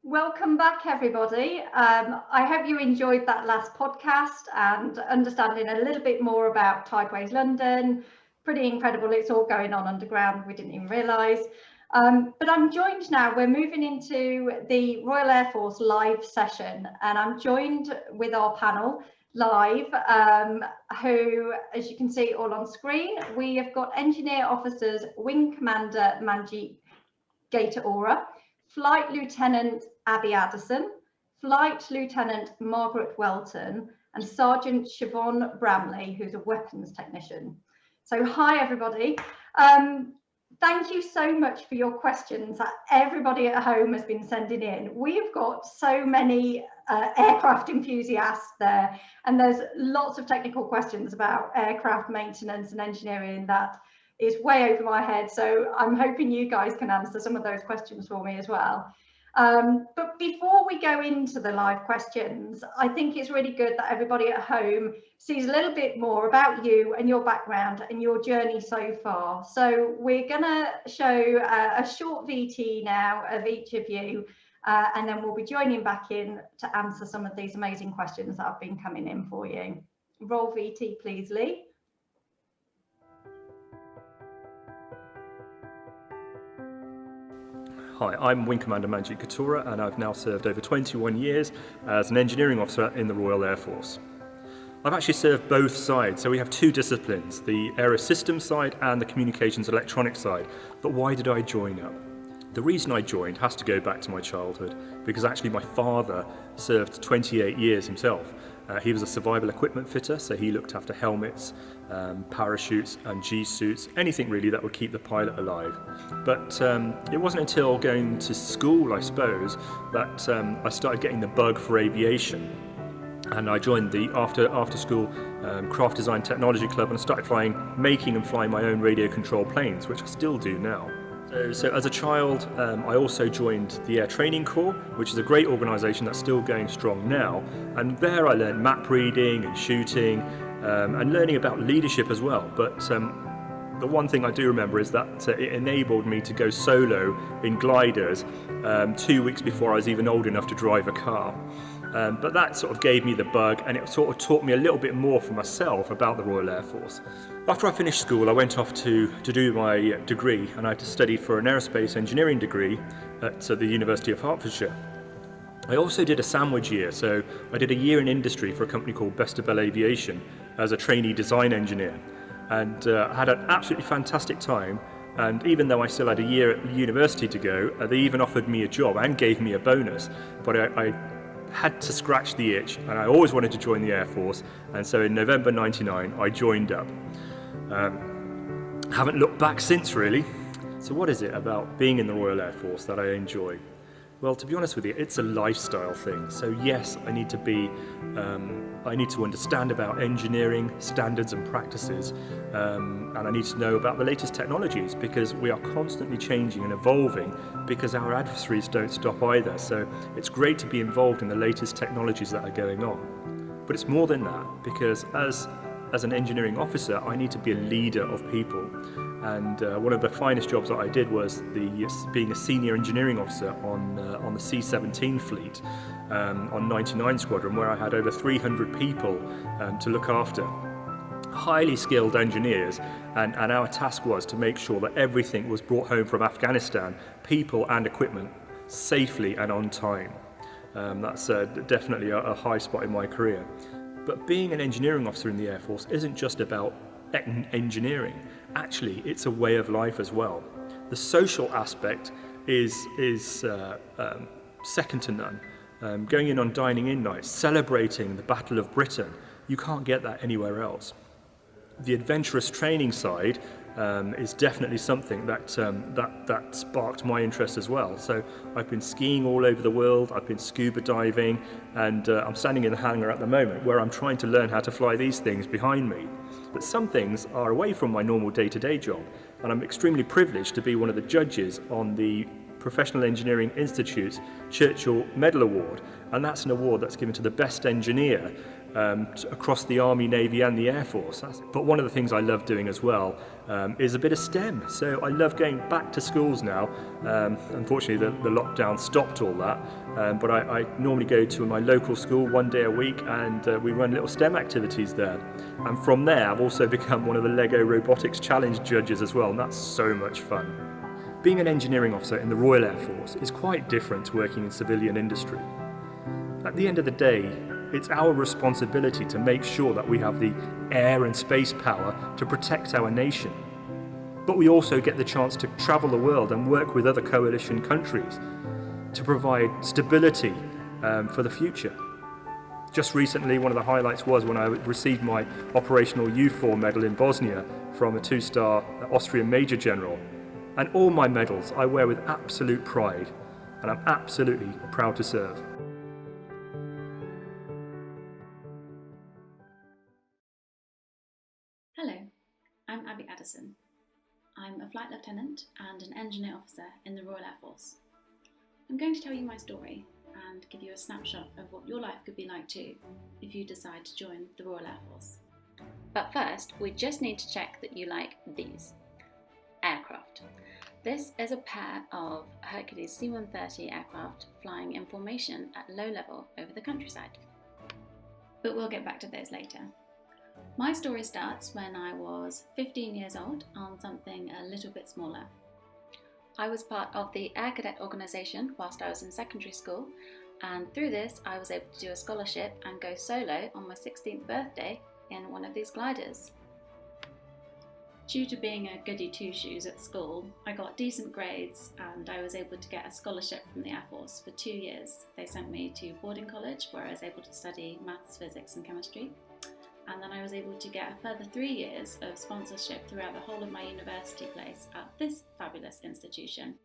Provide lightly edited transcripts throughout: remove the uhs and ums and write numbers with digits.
Welcome back, everybody. I hope you enjoyed that last podcast and understanding a little bit more about Tideways London. Pretty incredible. It's all going on underground. We didn't even realise. But I'm joined now. We're moving into the Royal Air Force live session, and I'm joined with our panel live, who, as you can see all on screen, we have got Engineer Officers Wing Commander Manjeet Gator-Ora, Flight Lieutenant Abby Addison, Flight Lieutenant Margaret Welton, and Sergeant Siobhan Bramley, who's a weapons technician. So hi, everybody. Thank you so much for your questions that everybody at home has been sending in. We've got so many aircraft enthusiasts there, and there's lots of technical questions about aircraft maintenance and engineering that is way over my head. So I'm hoping you guys can answer some of those questions for me as well. But before we go into the live questions, I think it's really good that everybody at home sees a little bit more about you and your background and your journey so far. So we're going to show a short VT now of each of you, and then we'll be joining back in to answer some of these amazing questions that have been coming in for you. Roll VT, please, Lee. Hi, I'm Wing Commander Manjeet Gator-Ora, and I've now served over 21 years as an engineering officer in the Royal Air Force. I've actually served both sides, so we have two disciplines, the aerosystems side and the communications electronics side. But why did I join up? The reason I joined has to go back to my childhood, because actually my father served 28 years himself. He was a survival equipment fitter, so he looked after helmets, parachutes and G-suits, anything really that would keep the pilot alive. But it wasn't until going to school, I suppose, that I started getting the bug for aviation. And I joined the after school craft design technology club and started making and flying my own radio control planes, which I still do now. So as a child, I also joined the Air Training Corps, which is a great organisation that's still going strong now. And there I learned map reading and shooting and learning about leadership as well. But the one thing I do remember is that it enabled me to go solo in gliders 2 weeks before I was even old enough to drive a car. But that sort of gave me the bug, and it sort of taught me a little bit more for myself about the Royal Air Force. After I finished school, I went off to do my degree, and I had to study for an aerospace engineering degree at the University of Hertfordshire. I also did a sandwich year, so I did a year in industry for a company called Bell Aviation as a trainee design engineer, and I had an absolutely fantastic time. And even though I still had a year at university to go, they even offered me a job and gave me a bonus, but I had to scratch the itch, and I always wanted to join the Air Force, and so in November '99 I joined up. Haven't looked back since, really. So what is it about being in the Royal Air Force that I enjoy? Well, to be honest with you, it's a lifestyle thing. So yes, I need to understand about engineering standards and practices, and I need to know about the latest technologies, because we are constantly changing and evolving, because our adversaries don't stop either. So it's great to be involved in the latest technologies that are going on. But it's more than that, because as an engineering officer, I need to be a leader of people. And one of the finest jobs that I did was being a senior engineering officer on the C-17 fleet, on 99 Squadron, where I had over 300 people to look after. Highly skilled engineers, and our task was to make sure that everything was brought home from Afghanistan, people and equipment, safely and on time. That's definitely a high spot in my career. But being an engineering officer in the Air Force isn't just about engineering. Actually, it's a way of life as well. The social aspect is second to none. Going in on dining in nights, celebrating the Battle of Britain, you can't get that anywhere else. The adventurous training side is definitely something that sparked my interest as well. So I've been skiing all over the world, I've been scuba diving, and I'm standing in the hangar at the moment where I'm trying to learn how to fly these things behind me. But some things are away from my normal day-to-day job, and I'm extremely privileged to be one of the judges on the Professional Engineering Institute's Churchill Medal Award, and that's an award that's given to the best engineer across the Army, Navy and the Air Force. But one of the things I love doing as well is a bit of STEM. So I love going back to schools now. Unfortunately, the lockdown stopped all that. But I normally go to my local school 1 day a week, and we run little STEM activities there. And from there, I've also become one of the LEGO Robotics Challenge judges as well, and that's so much fun. Being an engineering officer in the Royal Air Force is quite different to working in civilian industry. At the end of the day, it's our responsibility to make sure that we have the air and space power to protect our nation. But we also get the chance to travel the world and work with other coalition countries to provide stability for the future. Just recently, one of the highlights was when I received my Operational U4 medal in Bosnia from a 2-star Austrian Major General. And all my medals I wear with absolute pride, and I'm absolutely proud to serve. Hello, I'm Abby Addison. I'm a flight lieutenant and an engineer officer in the Royal Air Force. I'm going to tell you my story and give you a snapshot of what your life could be like too if you decide to join the Royal Air Force. But first, we just need to check that you like these. Aircraft. This is a pair of Hercules C-130 aircraft flying in formation at low level over the countryside. But we'll get back to those later. My story starts when I was 15 years old on something a little bit smaller. I was part of the Air Cadet organisation whilst I was in secondary school, and through this I was able to do a scholarship and go solo on my 16th birthday in one of these gliders. Due to being a goody two-shoes at school, I got decent grades and I was able to get a scholarship from the Air Force for 2 years. They sent me to boarding college where I was able to study maths, physics and chemistry. And then I was able to get a further 3 years of sponsorship throughout the whole of my university place at this fabulous institution.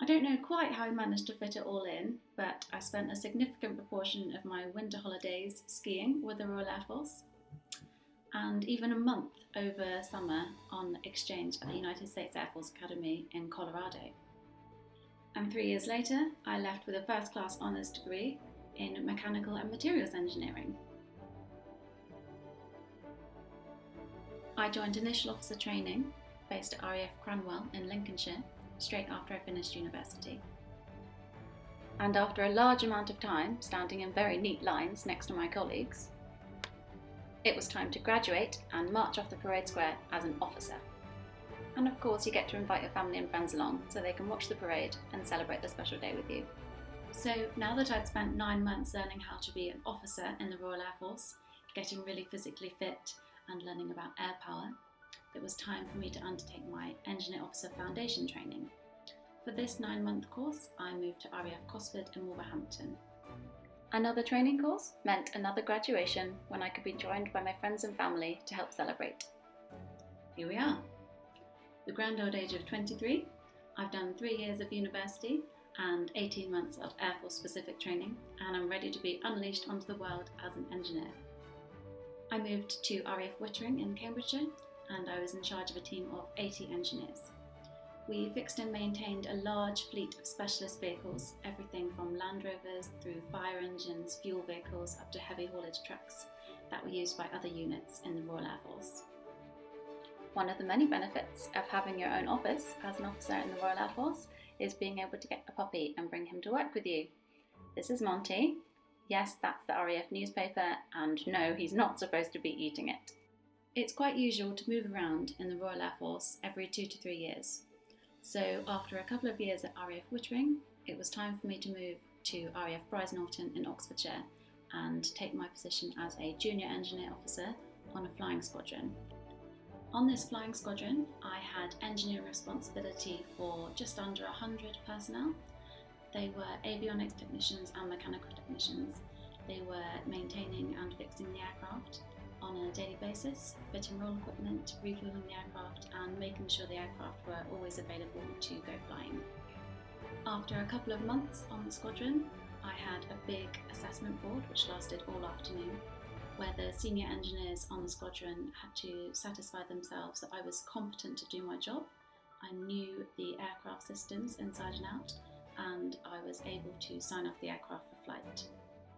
I don't know quite how I managed to fit it all in, but I spent a significant proportion of my winter holidays skiing with the Royal Air Force, and even a month over summer on exchange at the United States Air Force Academy in Colorado. And 3 years later, I left with a first-class honours degree in mechanical and materials engineering. I joined initial officer training based at RAF Cranwell in Lincolnshire straight after I finished university. And after a large amount of time standing in very neat lines next to my colleagues, it was time to graduate and march off the parade square as an officer. And of course you get to invite your family and friends along so they can watch the parade and celebrate the special day with you. So now that I'd spent 9 months learning how to be an officer in the Royal Air Force, getting really physically fit and learning about air power, it was time for me to undertake my Engineer Officer Foundation training. For this 9-month course, I moved to RAF Cosford in Wolverhampton. Another training course meant another graduation when I could be joined by my friends and family to help celebrate. Here we are. The grand old age of 23, I've done 3 years of university and 18 months of Air Force specific training, and I'm ready to be unleashed onto the world as an engineer. I moved to RAF Wittering in Cambridgeshire, and I was in charge of a team of 80 engineers. We fixed and maintained a large fleet of specialist vehicles, everything from Land Rovers through fire engines, fuel vehicles, up to heavy haulage trucks that were used by other units in the Royal Air Force. One of the many benefits of having your own office as an officer in the Royal Air Force is being able to get a puppy and bring him to work with you. This is Monty. Yes, that's the RAF newspaper, and no, he's not supposed to be eating it. It's quite usual to move around in the Royal Air Force every 2 to 3 years. So after a couple of years at RAF Wittering, it was time for me to move to RAF Brize Norton in Oxfordshire and take my position as a junior engineer officer on a flying squadron. On this flying squadron, I had engineering responsibility for just under 100 personnel. They were avionics technicians and mechanical technicians. They were maintaining and fixing the aircraft on a daily basis, fitting roll equipment, refueling the aircraft and making sure the aircraft were always available to go flying. After a couple of months on the squadron, I had a big assessment board which lasted all afternoon, where the senior engineers on the squadron had to satisfy themselves that I was competent to do my job. I knew the aircraft systems inside and out, and I was able to sign off the aircraft for flight.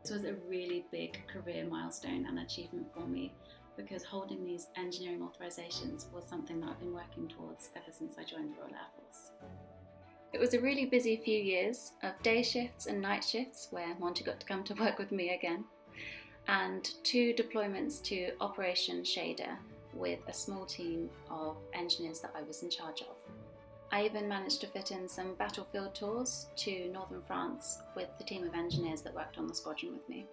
This was a really big career milestone and achievement for me, because holding these engineering authorizations was something that I've been working towards ever since I joined the Royal Air Force. It was a really busy few years of day shifts and night shifts where Monty got to come to work with me again, and 2 deployments to Operation Shader with a small team of engineers that I was in charge of. I even managed to fit in some battlefield tours to northern France with the team of engineers that worked on the squadron with me.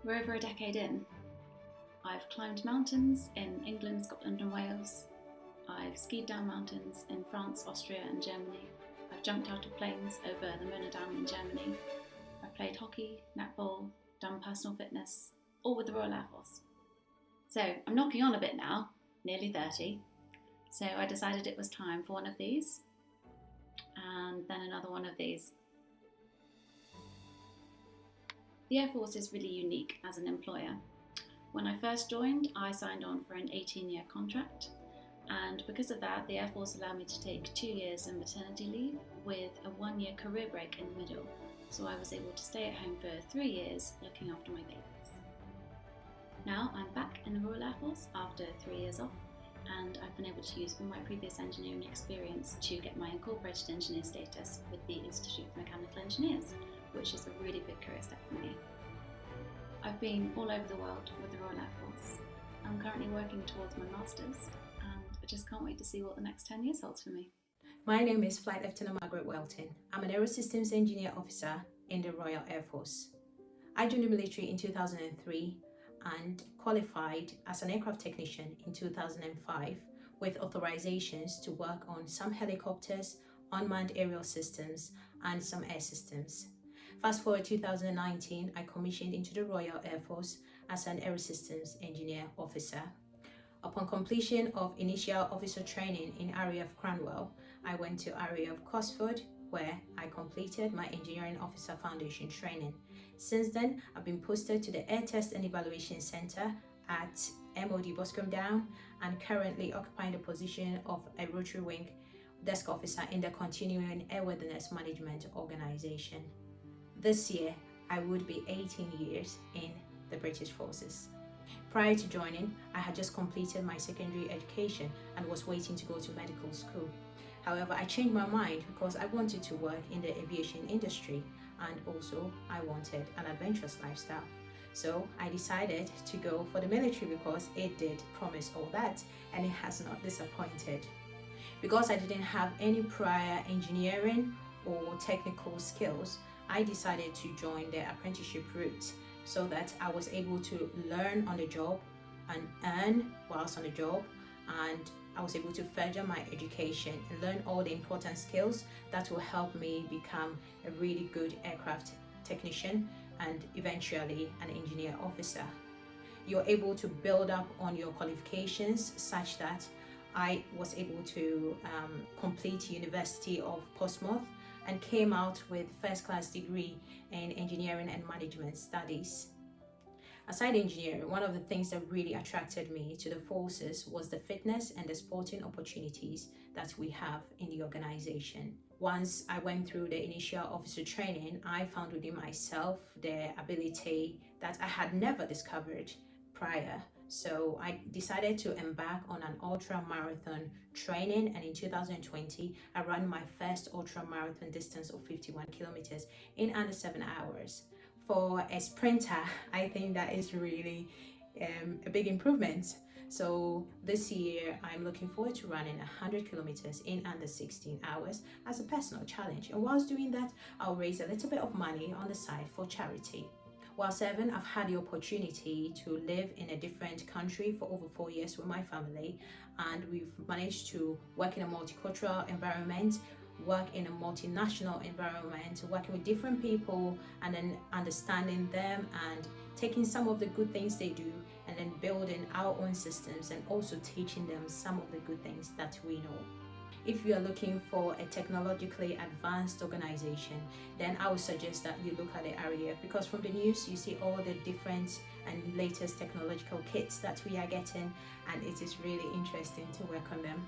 We're over a decade in. I've climbed mountains in England, Scotland and Wales. I've skied down mountains in France, Austria and Germany. I've jumped out of planes over the Möhne Dam in Germany. I've played hockey, netball, done personal fitness, all with the Royal Air Force. So I'm knocking on a bit now, nearly 30. So I decided it was time for one of these, and then another one of these. The Air Force is really unique as an employer. When I first joined, I signed on for an 18-year contract, and because of that, the Air Force allowed me to take 2 years in maternity leave with a 1-year career break in the middle, so I was able to stay at home for 3 years looking after my babies. Now I'm back in the Royal Air Force after 3 years off, and I've been able to use my previous engineering experience to get my incorporated engineer status with the Institute of Mechanical Engineers, which is a really big career step for me. I've been all over the world with the Royal Air Force. I'm currently working towards my Masters, and I just can't wait to see what the next 10 years holds for me. My name is Flight Lieutenant Margaret Welton. I'm an Aerosystems Engineer Officer in the Royal Air Force. I joined the military in 2003 and qualified as an aircraft technician in 2005 with authorizations to work on some helicopters, unmanned aerial systems and some air systems. Fast forward 2019, I commissioned into the Royal Air Force as an Aerosystems Engineer Officer. Upon completion of initial officer training in RAF Cranwell, I went to RAF Cosford, where I completed my Engineering Officer Foundation training. Since then, I've been posted to the Air Test and Evaluation Center at MOD Boscombe Down and currently occupying the position of a rotary wing desk officer in the Continuing Airworthiness Management Organization. This year, I would be 18 years in the British Forces. Prior to joining, I had just completed my secondary education and was waiting to go to medical school. However, I changed my mind because I wanted to work in the aviation industry, and also I wanted an adventurous lifestyle. So I decided to go for the military because it did promise all that, and it has not disappointed. Because I didn't have any prior engineering or technical skills, I decided to join the apprenticeship route so that I was able to learn on the job and earn whilst on the job, and I was able to further my education and learn all the important skills that will help me become a really good aircraft technician and eventually an engineer officer. You're able to build up on your qualifications such that I was able to complete University of Portsmouth and came out with first-class degree in engineering and management studies. Aside engineering, one of the things that really attracted me to the forces was the fitness and the sporting opportunities that we have in the organization. Once I went through the initial officer training, I found within myself the ability that I had never discovered prior. So I decided to embark on an ultra marathon training, and in 2020 I ran my first ultra marathon distance of 51 kilometers in under 7 hours. For a sprinter, I think that is really a big improvement. So this year I'm looking forward to running 100 kilometers in under 16 hours as a personal challenge, and whilst doing that I'll raise a little bit of money on the side for charity. While serving, I've had the opportunity to live in a different country for over 4 years with my family, and we've managed to work in a multicultural environment, work in a multinational environment, working with different people and then understanding them and taking some of the good things they do and then building our own systems and also teaching them some of the good things that we know. If you are looking for a technologically advanced organization, then I would suggest that you look at the RAF, because from the news you see all the different and latest technological kits that we are getting, and it is really interesting to work on them.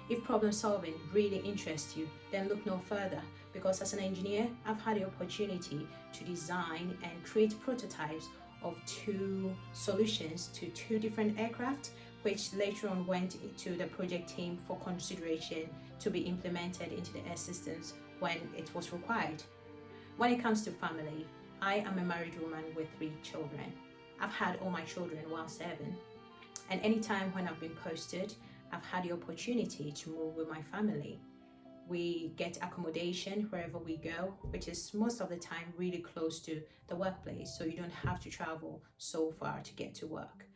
If problem solving really interests you, then look no further, because as an engineer, I've had the opportunity to design and create prototypes of 2 solutions to 2 different aircraft, which later on went into the project team for consideration to be implemented into the air systems when it was required. When it comes to family, I am a married woman with 3 children. I've had all my children while serving, and anytime when I've been posted, I've had the opportunity to move with my family. We get accommodation wherever we go, which is most of the time really close to the workplace, so you don't have to travel so far to get to work.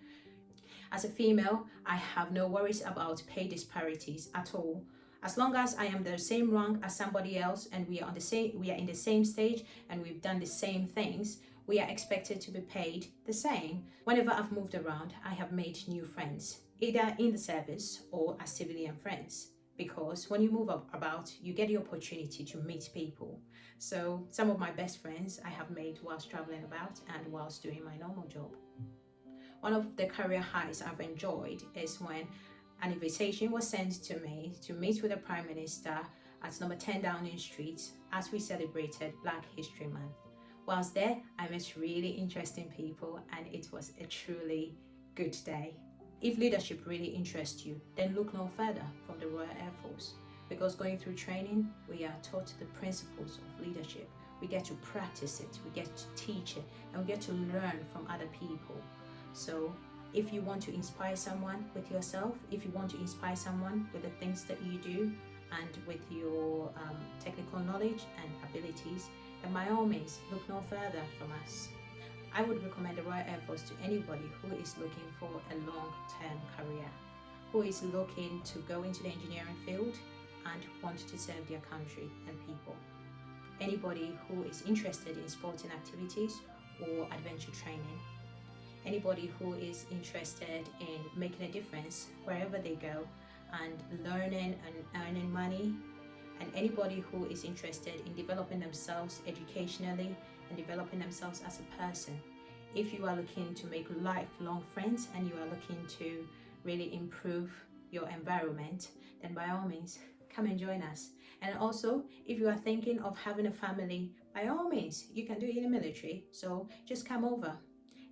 As a female, I have no worries about pay disparities at all. As long as I am the same rank as somebody else and we are in the same stage and we've done the same things, we are expected to be paid the same. Whenever I've moved around, I have made new friends, either in the service or as civilian friends, because when you move about, you get the opportunity to meet people. So some of my best friends I have made whilst traveling about and whilst doing my normal job. One of the career highs I've enjoyed is when an invitation was sent to me to meet with the Prime Minister at number 10 Downing Street as we celebrated Black History Month. Whilst there, I met really interesting people and it was a truly good day. If leadership really interests you, then look no further from the Royal Air Force, because going through training, we are taught the principles of leadership. We get to practice it, we get to teach it, and we get to learn from other people. So if you want to inspire someone with yourself, if you want to inspire someone with the things that you do and with your technical knowledge and abilities, then by all means, look no further from us. I would recommend the Royal Air Force to anybody who is looking for a long-term career, who is looking to go into the engineering field and want to serve their country and people. Anybody who is interested in sporting activities or adventure training. Anybody who is interested in making a difference wherever they go and learning and earning money. And anybody who is interested in developing themselves educationally and developing themselves as a person. If you are looking to make lifelong friends and you are looking to really improve your environment, then by all means, come and join us. And also, if you are thinking of having a family, by all means, you can do it in the military, so just come over.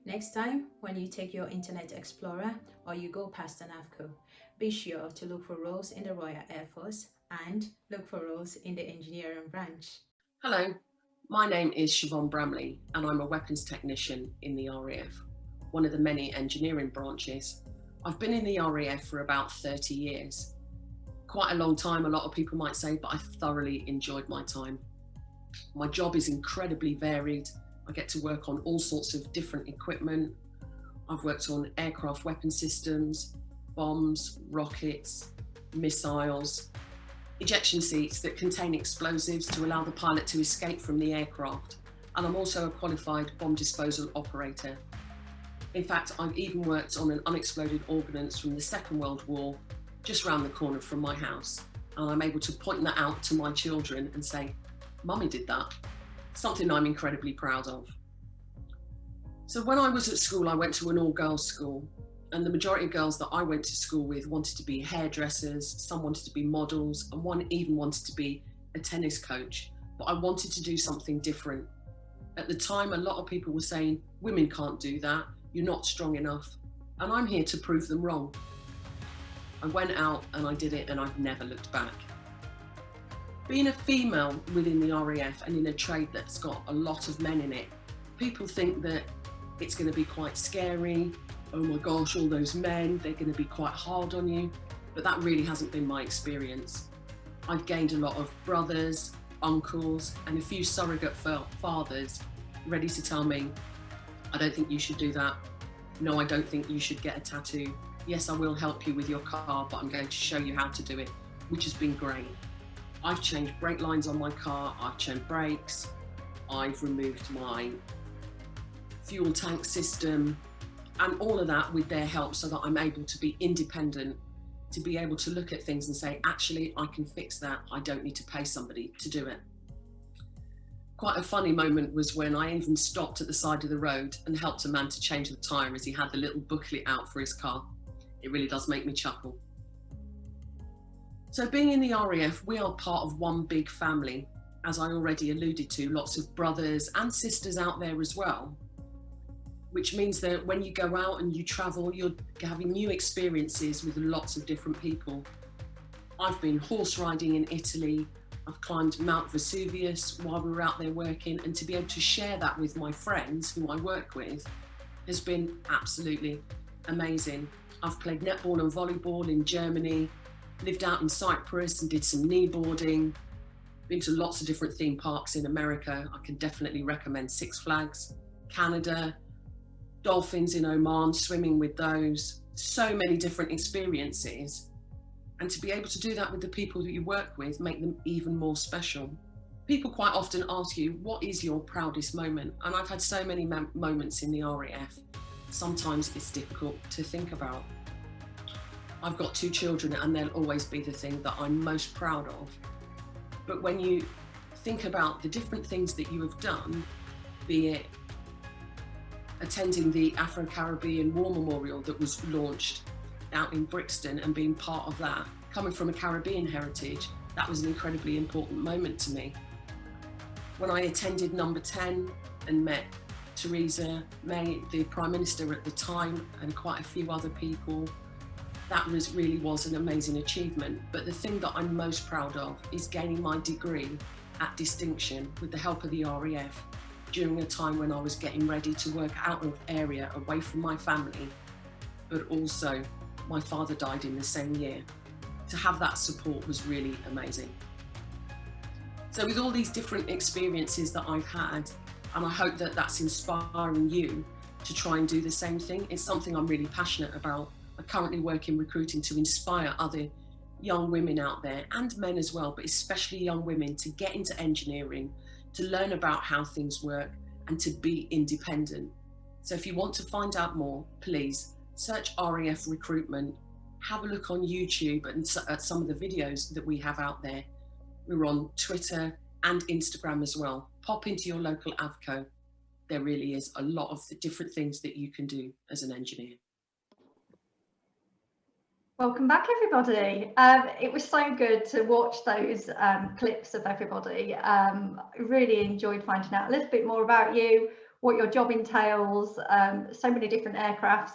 Next time, when you take your Internet Explorer or you go past an AFCO, be sure to look for roles in the Royal Air Force and look for roles in the engineering branch. Hello, my name is Siobhan Bramley and I'm a weapons technician in the RAF, one of the many engineering branches. I've been in the RAF for about 30 years. Quite a long time, a lot of people might say, but I thoroughly enjoyed my time. My job is incredibly varied. I get to work on all sorts of different equipment. I've worked on aircraft weapon systems, bombs, rockets, missiles, ejection seats that contain explosives to allow the pilot to escape from the aircraft. And I'm also a qualified bomb disposal operator. In fact, I've even worked on an unexploded ordnance from the Second World War just round the corner from my house. And I'm able to point that out to my children and say, Mummy did that. Something I'm incredibly proud of. So when I was at school, I went to an all-girls school, and the majority of girls that I went to school with wanted to be hairdressers, some wanted to be models, and one even wanted to be a tennis coach. But I wanted to do something different. At the time, a lot of people were saying, women can't do that, you're not strong enough. And I'm here to prove them wrong. I went out and I did it, and I've never looked back. Being a female within the RAF and in a trade that's got a lot of men in it, people think that it's going to be quite scary. Oh my gosh, all those men, they're going to be quite hard on you. But that really hasn't been my experience. I've gained a lot of brothers, uncles, and a few surrogate fathers ready to tell me, I don't think you should do that. No, I don't think you should get a tattoo. Yes, I will help you with your car, but I'm going to show you how to do it, which has been great. I've changed brake lines on my car, I've changed brakes, I've removed my fuel tank system, and all of that with their help so that I'm able to be independent, to be able to look at things and say, actually, I can fix that. I don't need to pay somebody to do it. Quite a funny moment was when I even stopped at the side of the road and helped a man to change the tyre as he had the little booklet out for his car. It really does make me chuckle. So being in the RAF, we are part of one big family, as I already alluded to, lots of brothers and sisters out there as well, which means that when you go out and you travel, you're having new experiences with lots of different people. I've been horse riding in Italy, I've climbed Mount Vesuvius while we were out there working, and to be able to share that with my friends who I work with has been absolutely amazing. I've played netball and volleyball in Germany, lived out in Cyprus and did some kneeboarding, been to lots of different theme parks in America. I can definitely recommend Six Flags, Canada, dolphins in Oman, swimming with those, so many different experiences. And to be able to do that with the people that you work with, make them even more special. People quite often ask you, what is your proudest moment? And I've had so many moments in the RAF. Sometimes it's difficult to think about. I've got 2 children and they'll always be the thing that I'm most proud of. But when you think about the different things that you have done, be it attending the Afro-Caribbean War Memorial that was launched out in Brixton and being part of that, coming from a Caribbean heritage, that was an incredibly important moment to me. When I attended Number 10 and met Theresa May, the Prime Minister at the time, and quite a few other people, that really was an amazing achievement. But the thing that I'm most proud of is gaining my degree at distinction with the help of the RAF during a time when I was getting ready to work out of area away from my family, but also my father died in the same year. To have that support was really amazing. So with all these different experiences that I've had, and I hope that that's inspiring you to try and do the same thing. It's something I'm really passionate about. I currently work in recruiting to inspire other young women out there, and men as well, but especially young women, to get into engineering, to learn about how things work and to be independent. So if you want to find out more, please search RAF recruitment, have a look on YouTube and at some of the videos that we have out there. We're on Twitter and Instagram as well. Pop into your local AVCO. There really is a lot of the different things that you can do as an engineer. Welcome back, everybody. It was so good to watch those clips of everybody. Really enjoyed finding out a little bit more about you, what your job entails, so many different aircrafts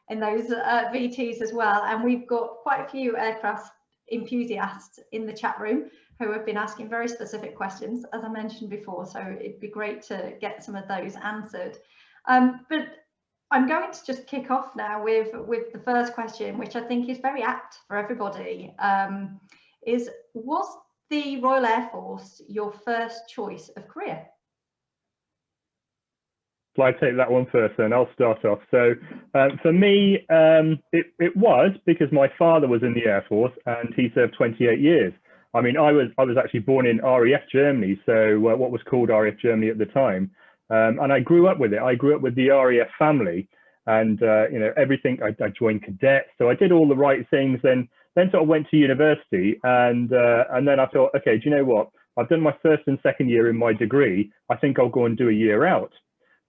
in those VTs as well. And we've got quite a few aircraft enthusiasts in the chat room who have been asking very specific questions, as I mentioned before, so it'd be great to get some of those answered. But I'm going to just kick off now with the first question, which I think is very apt for everybody, was the Royal Air Force your first choice of career? Well, I take that one first, then I'll start off. So for me, it was because my father was in the Air Force and he served 28 years. I mean, I was actually born in RAF Germany, so what was called RAF Germany at the time. And I grew up with it. I grew up with the RAF family, and you know, everything. I joined cadets, so I did all the right things. Then sort of went to university, and then I thought, okay, do you know what? I've done my first and second year in my degree. I think I'll go and do a year out.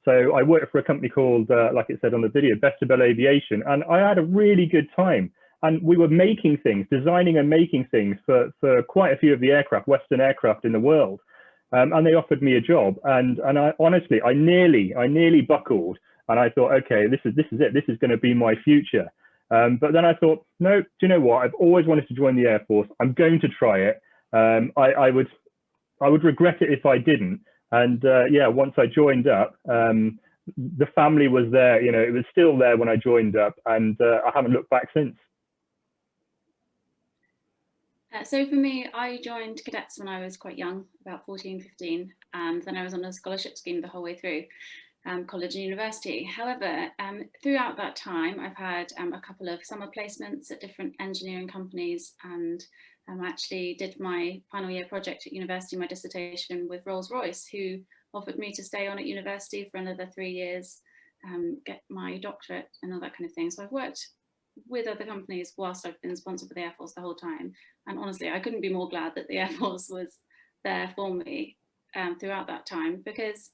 So I worked for a company called, like it said on the video, Vesterbill Aviation, and I had a really good time. And we were making things, designing and making things for quite a few of the aircraft, Western aircraft in the world. And they offered me a job, and I honestly, I nearly buckled, and I thought, okay, this is it. This is going to be my future. But then I thought, no, do you know what? I've always wanted to join the Air Force. I'm going to try it. I would regret it if I didn't. And yeah, once I joined up, the family was there. You know, it was still there when I joined up, and I haven't looked back since. So for me, I joined cadets when I was quite young, about 14, 15, and then I was on a scholarship scheme the whole way through college and university. However, throughout that time, I've had a couple of summer placements at different engineering companies, and actually did my final year project at university, my dissertation with Rolls-Royce, who offered me to stay on at university for another 3 years, get my doctorate and all that kind of thing. So I've worked with other companies whilst I've been sponsored by the Air Force the whole time. And honestly, I couldn't be more glad that the Air Force was there for me throughout that time, because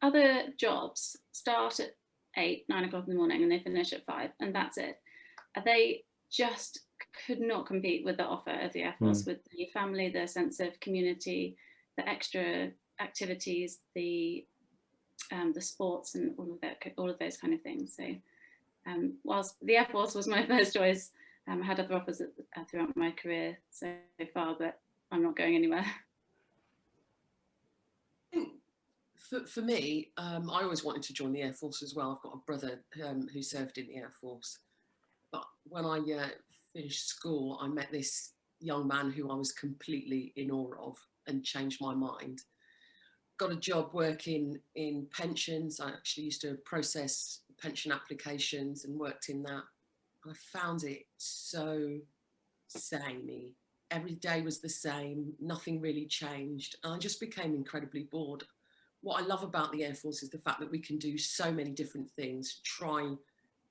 other jobs start at 8, 9 o'clock in the morning and they finish at 5, and that's it. They just could not compete with the offer of the Air Force, with the family, the sense of community, the extra activities, the sports, and all of those kind of things. So whilst the Air Force was my first choice, I had other offers throughout my career so far, but I'm not going anywhere. For me, I always wanted to join the Air Force as well. I've got a brother who served in the Air Force. But when I finished school, I met this young man who I was completely in awe of and changed my mind. Got a job working in pensions. I actually used to process pension applications and worked in that. I found it so samey. Every day was the same, nothing really changed. And I just became incredibly bored. What I love about the Air Force is the fact that we can do so many different things, try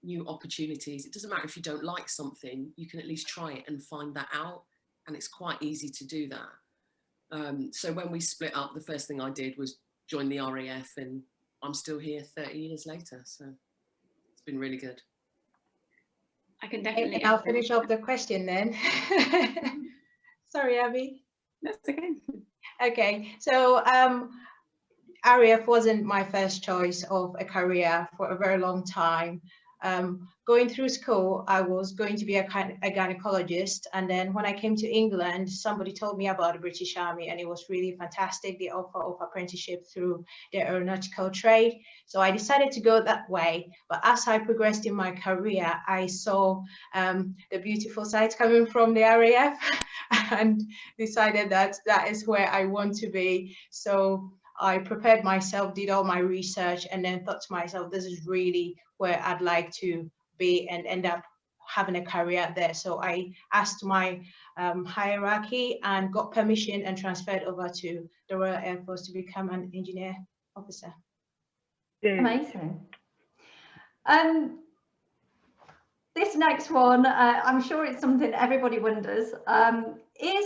new opportunities. It doesn't matter if you don't like something, you can at least try it and find that out. And it's quite easy to do that. So when we split up, the first thing I did was join the RAF, and I'm still here 30 years later. So it's been really good. I can definitely. And I'll finish up the question then. Sorry, Abby. That's okay. Okay, so RAF wasn't my first choice of a career for a very long time. Going through school, I was going to be a gynecologist, and then when I came to England, somebody told me about the British Army, and it was really fantastic, the offer of apprenticeship through the aeronautical trade. So I decided to go that way. But as I progressed in my career, I saw the beautiful sights coming from the RAF and decided that that is where I want to be. So I prepared myself, did all my research, and then thought to myself, this is really where I'd like to be and end up having a career there. So I asked my hierarchy and got permission and transferred over to the Royal Air Force to become an engineer officer. Amazing. This next one, I'm sure it's something everybody wonders. Is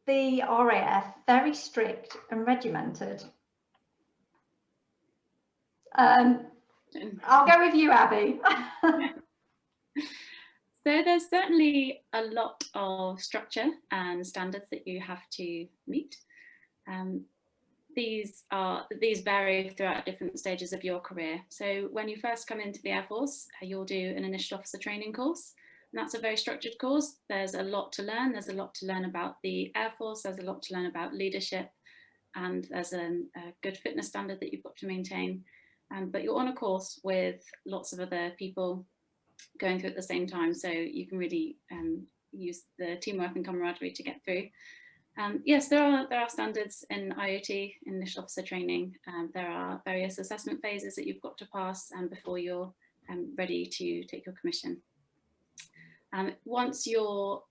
the RAF very strict and regimented? I'll go with you, Abby. So there's certainly a lot of structure and standards that you have to meet. These vary throughout different stages of your career. So when you first come into the Air Force, you'll do an initial officer training course. And that's a very structured course. There's a lot to learn. There's a lot to learn about the Air Force. There's a lot to learn about leadership. And there's a good fitness standard that you've got to maintain. But you're on a course with lots of other people going through at the same time. So you can really use the teamwork and camaraderie to get through. Yes, there are standards in IOT, initial officer training. There are various assessment phases that you've got to pass before you're ready to take your commission. Once you're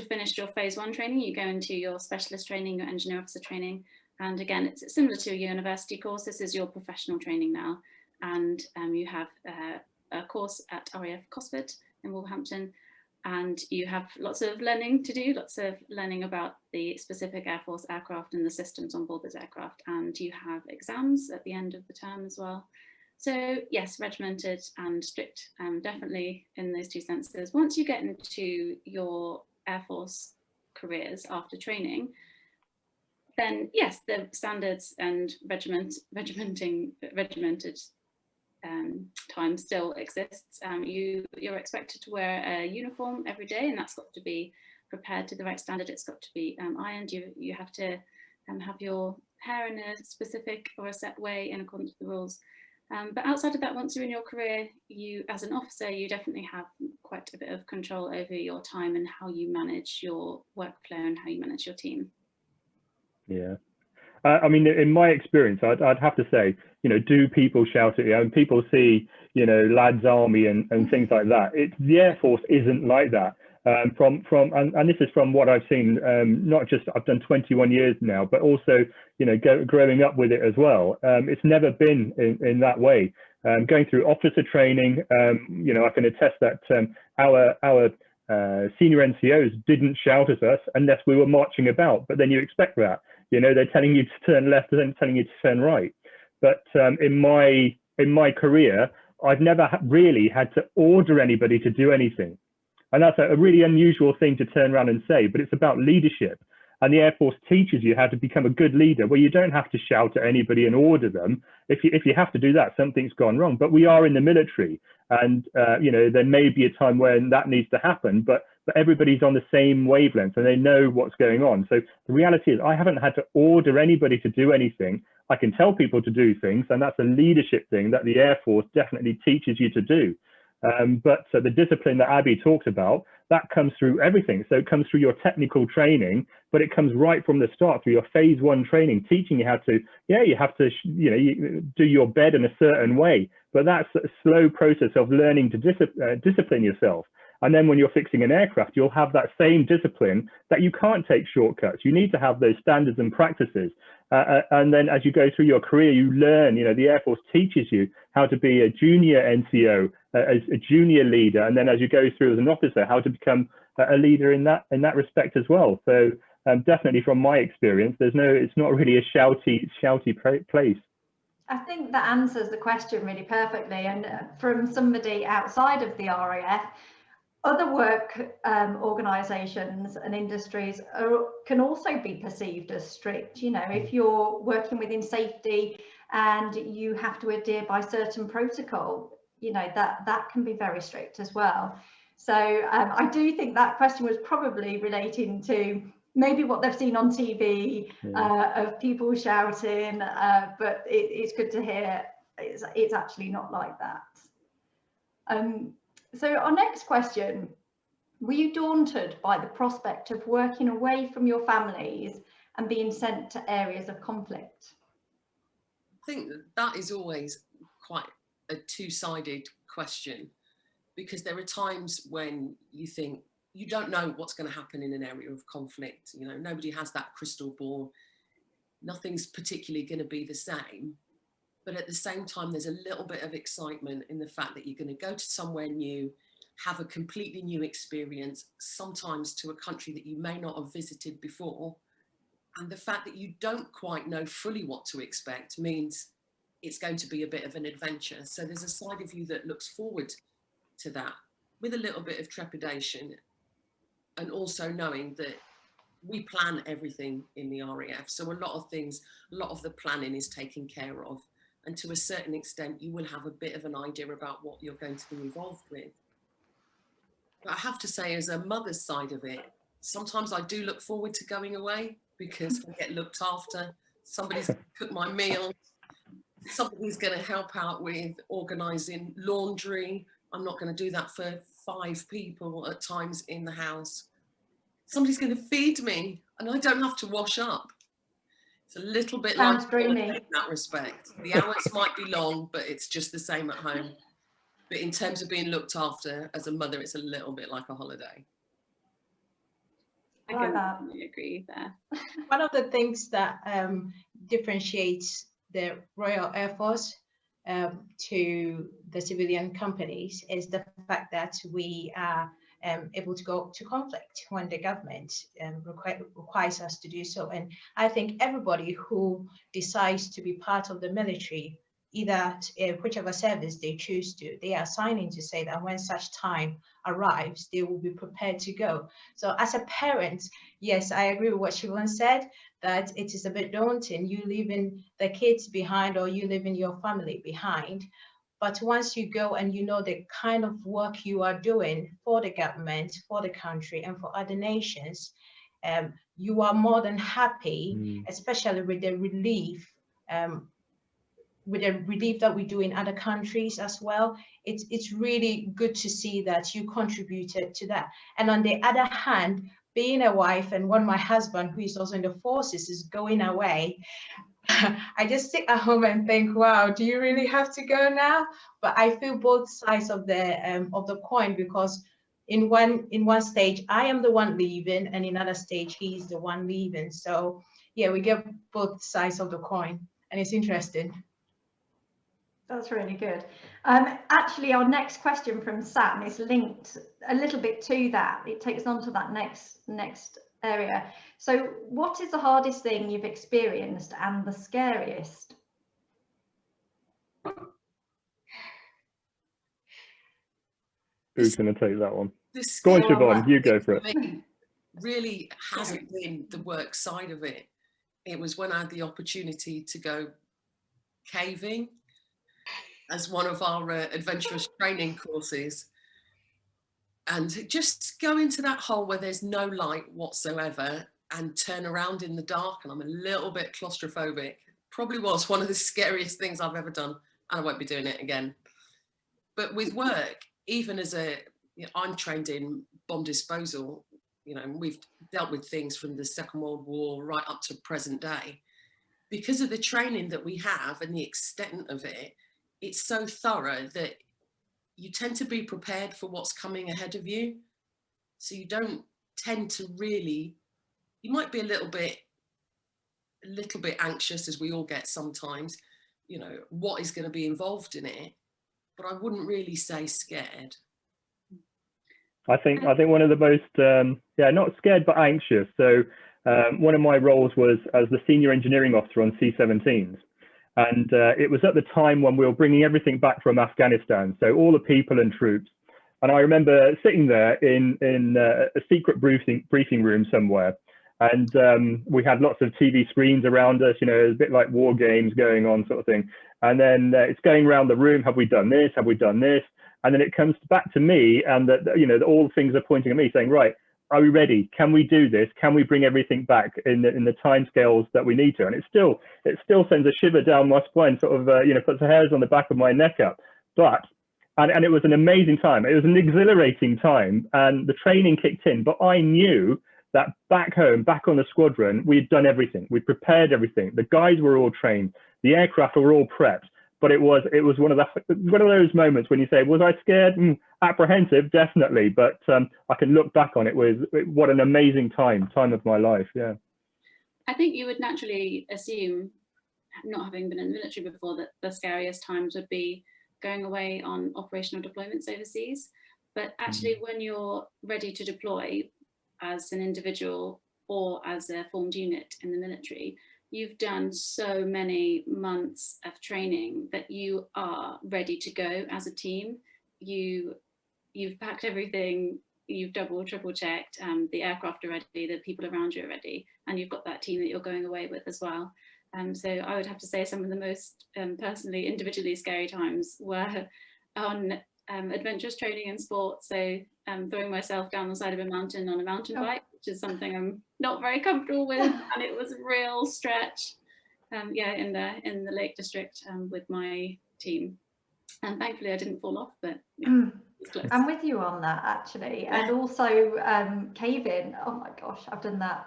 finished your phase 1 training, you go into your specialist training, your engineer officer training. And again, it's similar to a university course. This is your professional training now. And you have a course at RAF Cosford in Wolverhampton. And you have lots of learning to do, lots of learning about the specific Air Force aircraft and the systems on board those aircraft. And you have exams at the end of the term as well. So yes, regimented and strict, definitely in those two senses. Once you get into your Air Force careers after training, then yes, the standards and regimented time still exists. You're expected to wear a uniform every day, and that's got to be prepared to the right standard. It's got to be ironed. You have to have your hair in a specific or a set way in accordance with the rules. But outside of that, once you're in your career, you as an officer, you definitely have quite a bit of control over your time and how you manage your workflow and how you manage your team. Yeah. I mean, in my experience, I'd have to say, do people shout at you? And people see, lads army and things like that. The Air Force isn't like that. And this is from what I've seen, not just I've done 21 years now, but also, growing up with it as well. It's never been in that way. Going through officer training, I can attest that our senior NCOs didn't shout at us unless we were marching about, but then you expect that. They're telling you to turn left and then telling you to turn right. But in my career, I've never really had to order anybody to do anything. And that's a really unusual thing to turn around and say, but it's about leadership. And the Air Force teaches you how to become a good leader, where you don't have to shout at anybody and order them. If you have to do that, something's gone wrong. But we are in the military, and you know, there may be a time when that needs to happen, but everybody's on the same wavelength and they know what's going on. So the reality is, I haven't had to order anybody to do anything. I can tell people to do things, and that's a leadership thing that the Air Force definitely teaches you to do. But the discipline that Abby talked about, that comes through everything. So it comes through your technical training, but it comes right from the start through your phase 1 training, teaching you how to, you have to, you do your bed in a certain way. But that's a slow process of learning to discipline yourself. And then when you're fixing an aircraft, you'll have that same discipline that you can't take shortcuts. You need to have those standards and practices. And then as you go through your career, you learn, the Air Force teaches you how to be a junior NCO, as a junior leader. And then as you go through as an officer, how to become a leader in that respect as well. So definitely from my experience, it's not really a shouty place. I think that answers the question really perfectly. And from somebody outside of the RAF, other work organisations and industries can also be perceived as strict. If you're working within safety and you have to adhere by certain protocol, that can be very strict as well. So I do think that question was probably relating to maybe what they've seen on TV of people shouting, but it's good to hear it's actually not like that. So our next question, were you daunted by the prospect of working away from your families and being sent to areas of conflict? I think that is always quite a two-sided question, because there are times when you think you don't know what's going to happen in an area of conflict. Nobody has that crystal ball. Nothing's particularly going to be the same. But at the same time, there's a little bit of excitement in the fact that you're going to go to somewhere new, have a completely new experience, sometimes to a country that you may not have visited before. And the fact that you don't quite know fully what to expect means it's going to be a bit of an adventure. So there's a side of you that looks forward to that with a little bit of trepidation, and also knowing that we plan everything in the RAF. So a lot of the planning is taken care of. And to a certain extent, you will have a bit of an idea about what you're going to be involved with. But I have to say, as a mother's side of it, sometimes I do look forward to going away because I get looked after. Somebody's going to cook my meal. Somebody's going to help out with organising laundry. I'm not going to do that for 5 people at times in the house. Somebody's going to feed me and I don't have to wash up. It's a little bit like dreamy in that respect. The hours might be long, but it's just the same at home. But in terms of being looked after as a mother, it's a little bit like a holiday. I can definitely agree there. One of the things that differentiates the Royal Air Force to the civilian companies is the fact that we are able to go to conflict when the government requires us to do so. And I think everybody who decides to be part of the military, either whichever service they choose to, they are signing to say that when such time arrives, they will be prepared to go. So as a parent, yes, I agree with what Siobhan said, that it is a bit daunting, you leaving the kids behind or you leaving your family behind. But once you go and you know the kind of work you are doing for the government, for the country, and for other nations, you are more than happy, especially with the relief that we do in other countries as well. It's really good to see that you contributed to that. And on the other hand, being a wife, and when my husband, who is also in the forces, is going away, I just sit at home and think, wow, do you really have to go now? But I feel both sides of the coin, because in one stage I am the one leaving, and in another stage he's the one leaving. So yeah, we get both sides of the coin, and it's interesting. That's really good. Actually, our next question from Sam is linked a little bit to that. It takes us on to that next area. So what is the hardest thing you've experienced and the scariest? Who's going to take that one? the Go on, scary Siobhan, you go thing for it. for me really hasn't been the work side of it. It was when I had the opportunity to go caving as one of our adventurous training courses, and just go into that hole where there's no light whatsoever and turn around in the dark, and I'm a little bit claustrophobic. Probably was one of the scariest things I've ever done, and I won't be doing it again. But with work, even as I'm trained in bomb disposal, and we've dealt with things from the Second World War right up to present day. Because of the training that we have and the extent of it, it's so thorough that you tend to be prepared for what's coming ahead of you. So you don't tend to really, you might be a little bit anxious, as we all get sometimes, what is going to be involved in it, but I wouldn't really say scared. I think one of the most, not scared, but anxious. So one of my roles was as the senior engineering officer on C-17s. And it was at the time when we were bringing everything back from Afghanistan. So all the people and troops. And I remember sitting there in a secret briefing room somewhere. And we had lots of TV screens around us, it was a bit like war games going on, sort of thing. And then it's going around the room, have we done this? Have we done this? And then it comes back to me, and all things are pointing at me saying, right, are we ready? Can we do this? Can we bring everything back in the timescales that we need to? And it still sends a shiver down my spine, sort of, puts the hairs on the back of my neck up. And it was an amazing time. It was an exhilarating time, and the training kicked in. But I knew that back home, back on the squadron, we'd done everything. We'd prepared everything. The guys were all trained. The aircraft were all prepped. But it was one of those moments when you say, was I scared? Apprehensive, definitely. But I can look back on it with what an amazing time of my life. Yeah. I think you would naturally assume, not having been in the military before, that the scariest times would be going away on operational deployments overseas. But actually, when you're ready to deploy as an individual or as a formed unit in the military, you've done so many months of training that you are ready to go as a team. You've packed everything, you've double, triple checked, the aircraft are ready, the people around you are ready, and you've got that team that you're going away with as well. So I would have to say some of the most personally, individually scary times were on adventurous training and sport. So throwing myself down the side of a mountain on a mountain bike, which is something I'm not very comfortable with, and it was a real stretch. In the Lake District with my team, and thankfully I didn't fall off. But I'm with you on that actually, and also caving. Oh my gosh, I've done that.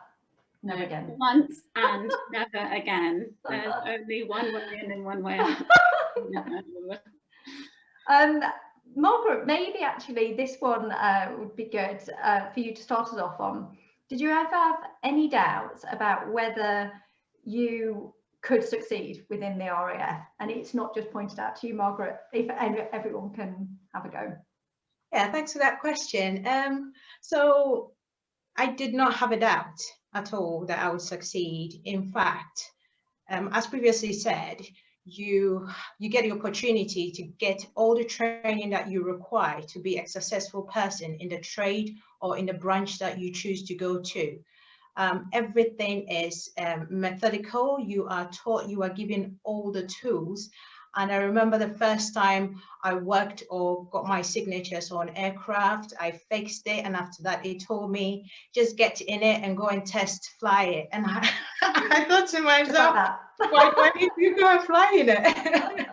Never again. Once and never again. There's only one way in and one way out. Margaret, maybe actually this one would be good for you to start us off on. Did you ever have any doubts about whether you could succeed within the RAF? And it's not just pointed out to you, Margaret, if everyone can have a go. Yeah, thanks for that question. So I did not have a doubt at all that I would succeed. In fact, as previously said, you get the opportunity to get all the training that you require to be a successful person in the trade or in the branch that you choose to go to. Everything is methodical. You are taught, you are given all the tools. And I remember the first time I worked or got my signatures on aircraft, I fixed it. And after that, they told me, just get in it and go and test, fly it. And I thought to myself, why did you go and fly in it?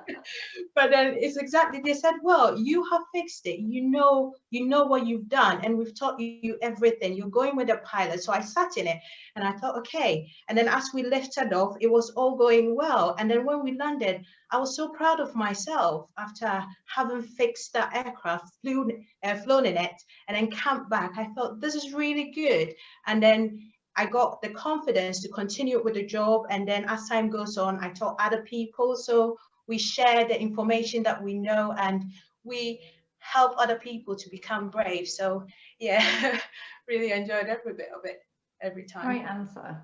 But then it's exactly, they said, well, you have fixed it. You know what you've done, and we've taught you everything. You're going with a pilot. So I sat in it and I thought, okay. And then as we lifted off, it was all going well. And then when we landed, I was so proud of myself after having fixed that aircraft, flown in it, and then camped back. I thought, this is really good. And then I got the confidence to continue with the job. And then as time goes on, I taught other people. So we share the information that we know, and we help other people to become brave. So yeah, really enjoyed every bit of it, every time. Great answer.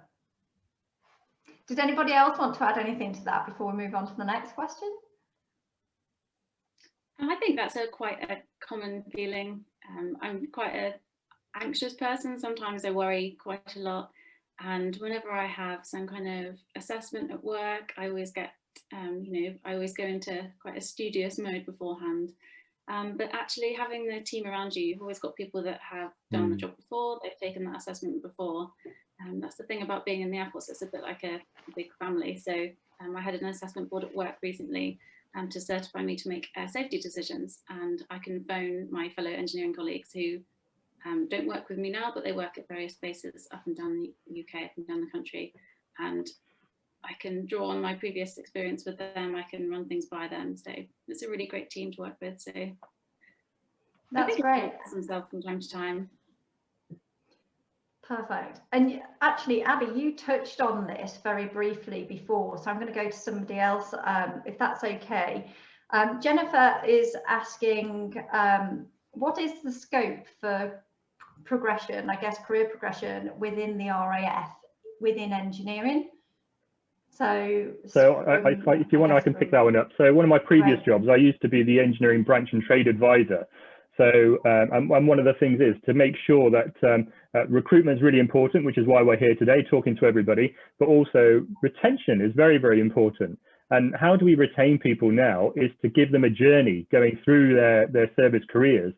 Does anybody else want to add anything to that before we move on to the next question? I think that's quite a common feeling I'm quite an anxious person. Sometimes I worry quite a lot. And whenever I have some kind of assessment at work, I always get, I always go into quite a studious mode beforehand. But actually having the team around you, you've always got people that have done the job before, they've taken that assessment before. That's the thing about being in the Air Force, it's a bit like a big family. So I had an assessment board at work recently to certify me to make safety decisions. And I can phone my fellow engineering colleagues who don't work with me now, but they work at various bases up and down the UK, up and down the country. And I can draw on my previous experience with them. I can run things by them. So it's a really great team to work with. So that's great. Myself from time to time. Perfect. And actually, Abby, you touched on this very briefly before, so I'm going to go to somebody else, if that's okay. Jennifer is asking, what is the scope for progression, I guess career progression within the RAF, within engineering? So if you want, I can pick that one up. So one of my previous jobs, I used to be the engineering branch and trade advisor. So and one of the things is to make sure that recruitment is really important, which is why we're here today talking to everybody, but also retention is very, very important. And how do we retain people now is to give them a journey going through their service careers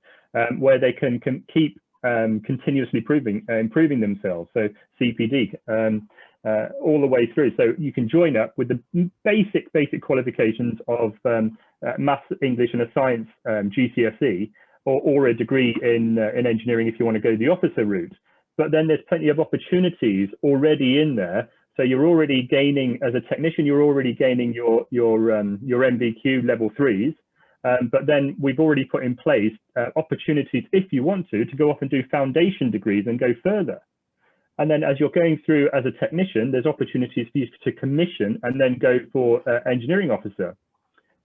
where they can keep continuously improving themselves. So CPD all the way through. So you can join up with the basic qualifications of maths, English and a science GCSE, or a degree in engineering if you want to go the officer route. But then there's plenty of opportunities already in there. So you're already gaining, as a technician, you're already gaining your MVQ level 3s. But then we've already put in place opportunities, if you want to go off and do foundation degrees and go further. And then as you're going through as a technician, there's opportunities for you to commission and then go for engineering officer.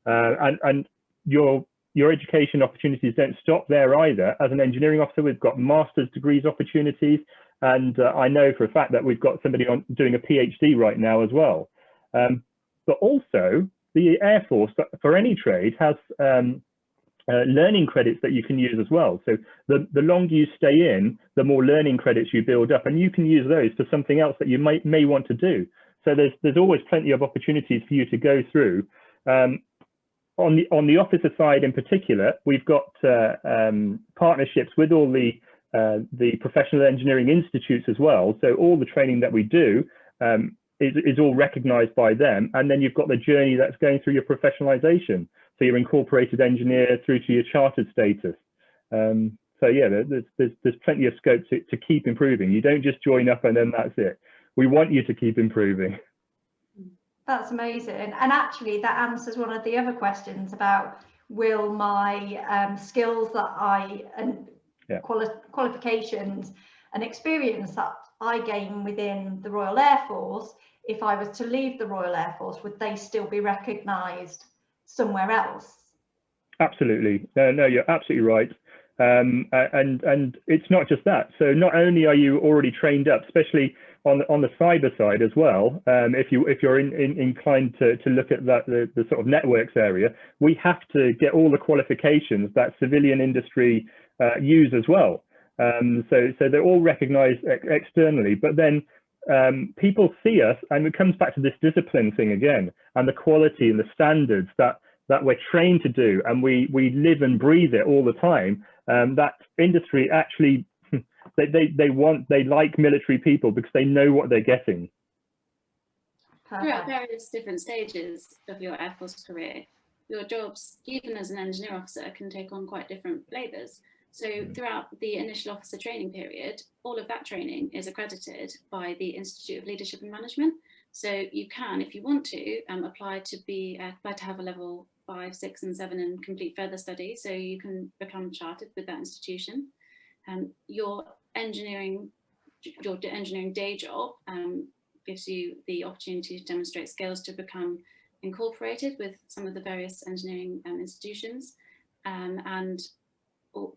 And your education opportunities don't stop there either. As an engineering officer, we've got master's degrees opportunities. And I know for a fact that we've got somebody doing a PhD right now as well. But also the Air Force, for any trade, has learning credits that you can use as well. So the longer you stay in, the more learning credits you build up, and you can use those for something else that you may want to do. So there's always plenty of opportunities for you to go through. On the officer side in particular, we've got partnerships with all the professional engineering institutes as well. So all the training that we do is all recognized by them. And then you've got the journey that's going through your professionalization. So you're incorporated engineer through to your chartered status. So yeah, there's plenty of scope to keep improving. You don't just join up and then that's it. We want you to keep improving. That's amazing. And actually that answers one of the other questions about will my skills that qualifications and experience that I gain within the Royal Air Force, if I was to leave the Royal Air Force, would they still be recognised somewhere else? Absolutely. No, you're absolutely right. And it's not just that. So not only are you already trained up, especially on the cyber side as well, if you're inclined to look at that the sort of networks area, we have to get all the qualifications that civilian industry use as well. So they're all recognized externally, but then people see us, and it comes back to this discipline thing again, and the quality and the standards that we're trained to do, and we live and breathe it all the time. That industry actually, they like military people because they know what they're getting. Throughout various different stages of your Air Force career, your jobs, even as an engineer officer, can take on quite different flavours. So throughout the initial officer training period, all of that training is accredited by the Institute of Leadership and Management. So you can, if you want to, apply to have a level 5, 6 and 7 and complete further studies. So you can become chartered with that institution. Your engineering day job gives you the opportunity to demonstrate skills to become incorporated with some of the various engineering institutions and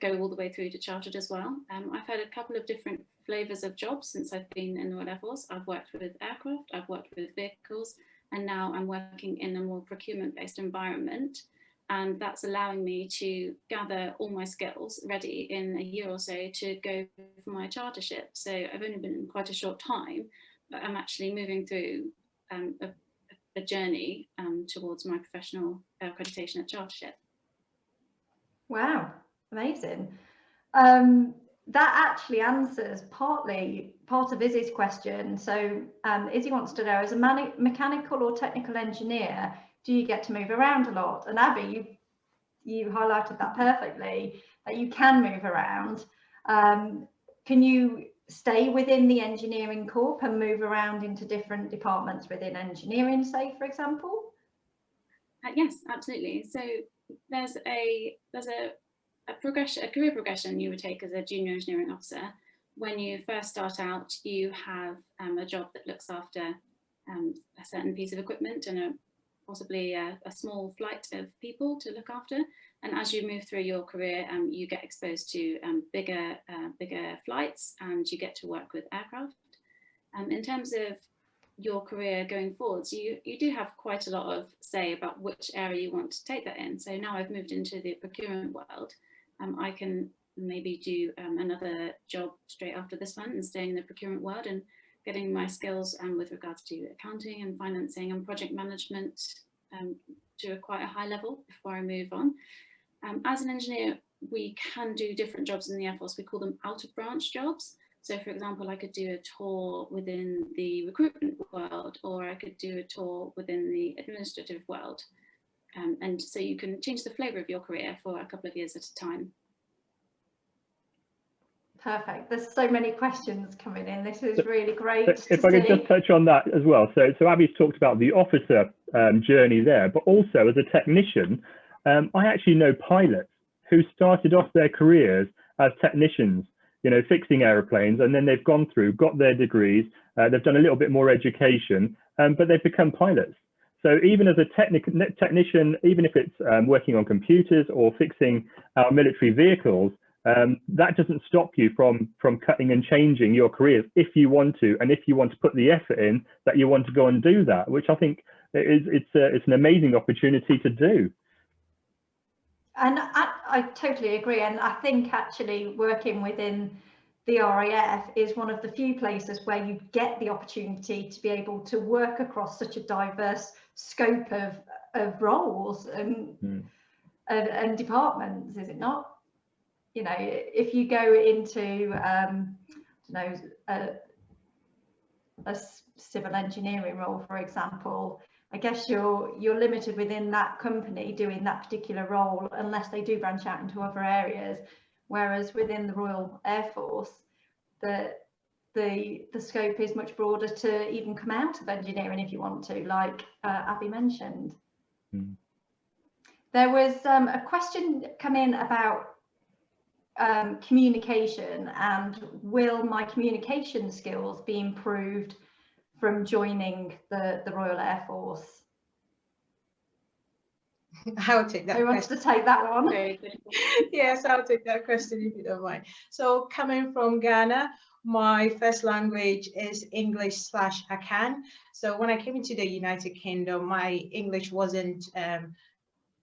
go all the way through to chartered as well. I've had a couple of different flavours of jobs since I've been in the Royal Air Force. I've worked with aircraft, I've worked with vehicles, and now I'm working in a more procurement-based environment. and that's allowing me to gather all my skills ready in a year or so to go for my chartership. So I've only been in quite a short time, but I'm actually moving through a journey towards my professional accreditation at chartership. Wow, amazing. That actually answers part of Izzy's question. So Izzy wants to know, as a mechanical or technical engineer, do you get to move around a lot? And Abby, you highlighted that perfectly, that you can move around. Can you stay within the engineering corp and move around into different departments within engineering, say, for example? Yes, absolutely. So there's a career progression you would take as a junior engineering officer. When you first start out, you have a job that looks after a certain piece of equipment and possibly a small flight of people to look after. And as you move through your career, you get exposed to bigger flights, and you get to work with aircraft. In terms of your career going forwards, you do have quite a lot of say about which area you want to take that in. So now I've moved into the procurement world. I can maybe do another job straight after this one and staying in the procurement world and getting my skills with regards to accounting and financing and project management to quite a high level before I move on. As an engineer, we can do different jobs in the Air Force. We call them out of branch jobs. So for example, I could do a tour within the recruitment world, or I could do a tour within the administrative world. And so you can change the flavour of your career for a couple of years at a time. Perfect. There's so many questions coming in. This is really great. If I could just touch on that as well. So Abby's talked about the officer journey there, but also as a technician, I actually know pilots who started off their careers as technicians, fixing aeroplanes, and then they've gone through, got their degrees, they've done a little bit more education, but they've become pilots. So even as a technician, even if it's working on computers or fixing our military vehicles, that doesn't stop you from cutting and changing your careers if you want to, and if you want to put the effort in that you want to go and do that, which I think it's an amazing opportunity to do. And I totally agree. And I think actually working within the RAF is one of the few places where you get the opportunity to be able to work across such a diverse scope of roles and departments, is it not? If you go into a civil engineering role, for example, I guess you're limited within that company doing that particular role unless they do branch out into other areas. Whereas within the Royal Air Force, the scope is much broader to even come out of engineering if you want to, like Abby mentioned. There was a question come in about communication, and will my communication skills be improved from joining the Royal Air Force? I'll take that. Who wants to take that one? Yes, I'll take that question if you don't mind. So coming from Ghana, my first language is English/Akan. So when I came into the United Kingdom, my English wasn't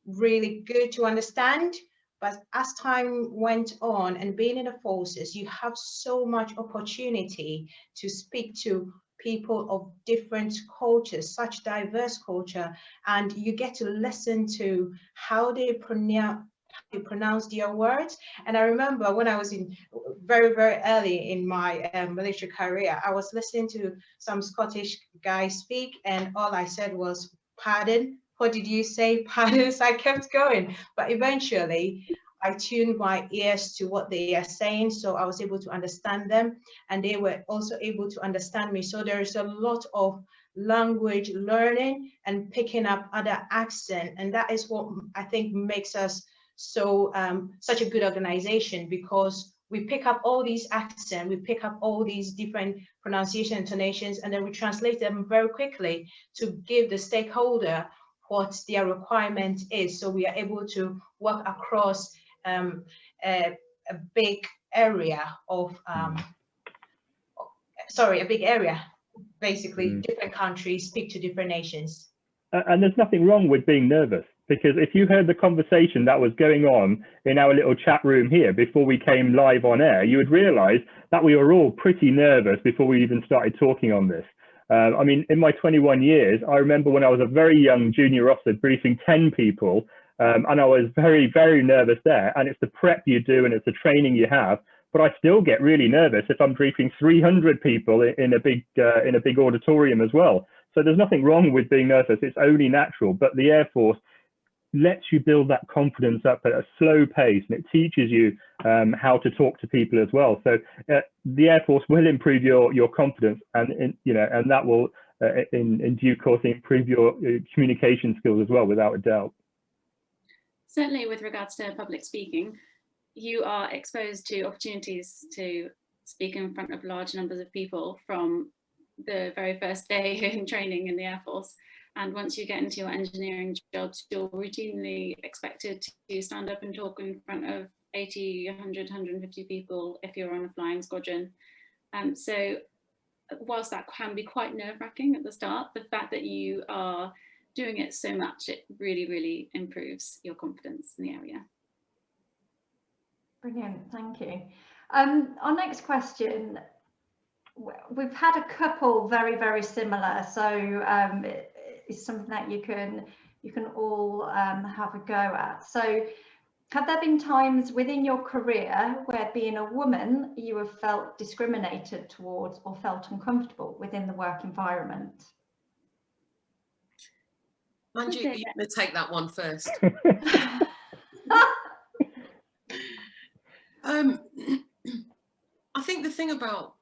really good to understand. But as time went on and being in the forces, you have so much opportunity to speak to people of different cultures, such diverse culture, and you get to listen to how they pronounce their words. And I remember when I was in very, very early in my military career, I was listening to some Scottish guy speak, and all I said was, "Pardon? What did you say?" Pardon. So I kept going, but eventually I tuned my ears to what they are saying, so I was able to understand them, and they were also able to understand me. So there is a lot of language learning and picking up other accents, and that is what I think makes us so such a good organization, because we pick up all these accents, we pick up all these different pronunciation intonations, and then we translate them very quickly to give the stakeholder what their requirement is. So we are able to work across a big area of basically different countries speak to different nations. And there's nothing wrong with being nervous. because if you heard the conversation that was going on in our little chat room here before we came live on air, you would realize that we were all pretty nervous before we even started talking on this. I mean, in my 21 years, I remember when I was a very young junior officer briefing 10 people, and I was very, very nervous there. And it's the prep you do and it's the training you have. But I still get really nervous if I'm briefing 300 people in a big auditorium as well. So there's nothing wrong with being nervous. It's only natural. But the Air Force lets you build that confidence up at a slow pace, and it teaches you how to talk to people as well. So the Air Force will improve your confidence, and and that will in due course improve your communication skills as well, without a doubt. Certainly, with regards to public speaking, you are exposed to opportunities to speak in front of large numbers of people from the very first day in training in the Air Force. And once you get into your engineering jobs, you're routinely expected to stand up and talk in front of 80, 100, 150 people if you're on a flying squadron. So whilst that can be quite nerve-wracking at the start, the fact that you are doing it so much, it really, really improves your confidence in the area. Brilliant, thank you. Our next question, we've had a couple very, very similar, so it's something that you can all have a go at. So have there been times within your career where, being a woman, you have felt discriminated towards or felt uncomfortable within the work environment? Manjeet, you're going to take that one first. I think the thing about,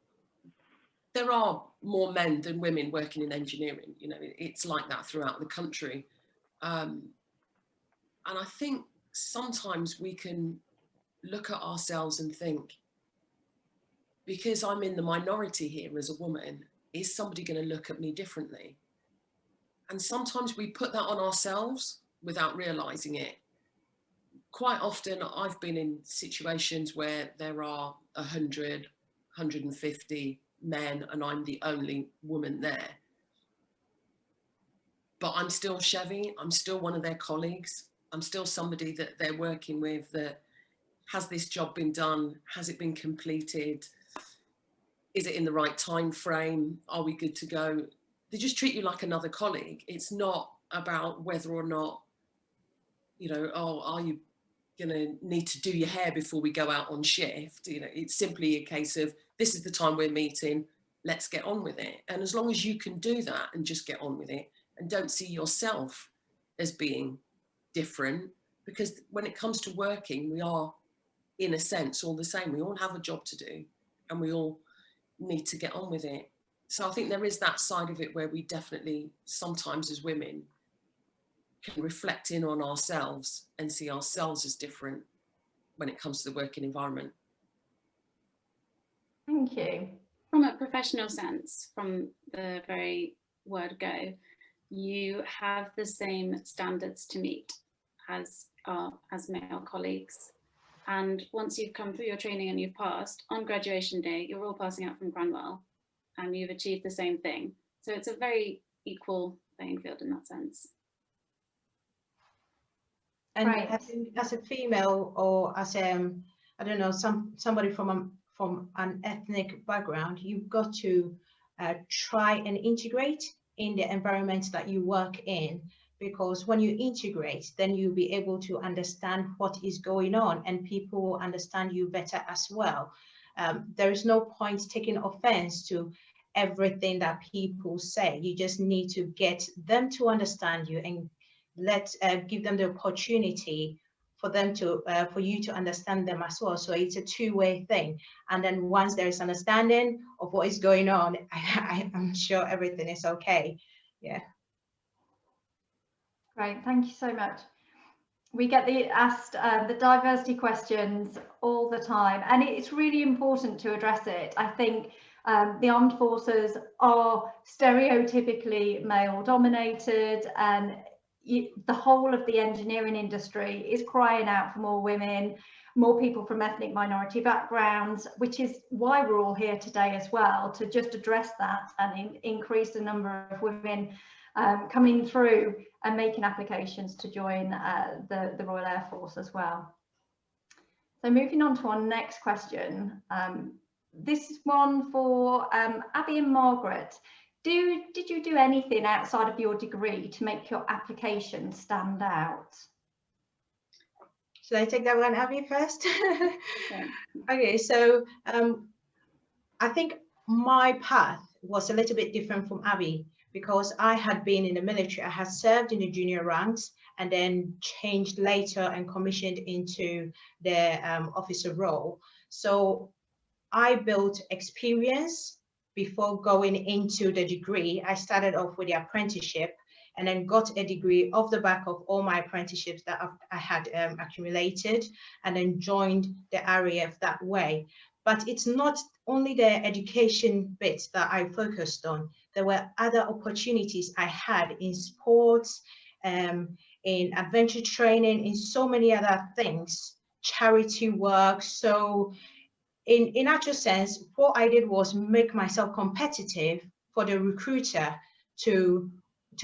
there are more men than women working in engineering. You know, it's like that throughout the country. And I think sometimes we can look at ourselves and think, because I'm in the minority here as a woman, is somebody going to look at me differently? And sometimes we put that on ourselves without realizing it. Quite often I've been in situations where there are 100, 150 men and I'm the only woman there. But I'm still Chevy, I'm still one of their colleagues. I'm still somebody that they're working with, that has this job been done? Has it been completed? Is it in the right time frame? Are we good to go? They just treat you like another colleague. It's not about whether or not, you know, oh, are you going to need to do your hair before we go out on shift? You know, it's simply a case of, this is the time we're meeting, let's get on with it. And as long as you can do that and just get on with it and don't see yourself as being different, because when it comes to working, we are, in a sense, all the same. We all have a job to do and we all need to get on with it. So I think there is that side of it where we definitely, sometimes as women, can reflect in on ourselves and see ourselves as different when it comes to the working environment. Thank you. From a professional sense, from the very word go, you have the same standards to meet as male colleagues. And once you've come through your training and you've passed, on graduation day, you're all passing out from Cranwell and you've achieved the same thing. So it's a very equal playing field in that sense. And Right. as a female, or as I don't know, somebody from an ethnic background, you've got to try and integrate in the environment that you work in, because when you integrate, then you'll be able to understand what is going on and people will understand you better as well. There is no point taking offense to everything that people say. You just need to get them to understand you and give them the opportunity for them to for you to understand them as well. So it's a two-way thing. And then once there is understanding of what is going on, I'm sure everything is okay. Yeah. Great, thank you so much. We get asked the diversity questions all the time, and it's really important to address it. I think the armed forces are stereotypically male dominated, and the whole of the engineering industry is crying out for more women, more people from ethnic minority backgrounds, which is why we're all here today as well, to just address that and increase the number of women coming through and making applications to join the Royal Air Force as well. So moving on to our next question. This is one for Abby and Margaret. Did you do anything outside of your degree to make your application stand out? Should I take that one, Abby, first? Okay. Okay, so I think my path was a little bit different from Abby because I had been in the military. I had served in the junior ranks and then changed later and commissioned into the officer role. So I built experience before going into the degree. I started off with the apprenticeship and then got a degree off the back of all my apprenticeships that I had accumulated, and then joined the RAF that way. But it's not only the education bits that I focused on. There were other opportunities I had in sports, in adventure training, in so many other things, charity work. So in actual sense, what I did was make myself competitive for the recruiter to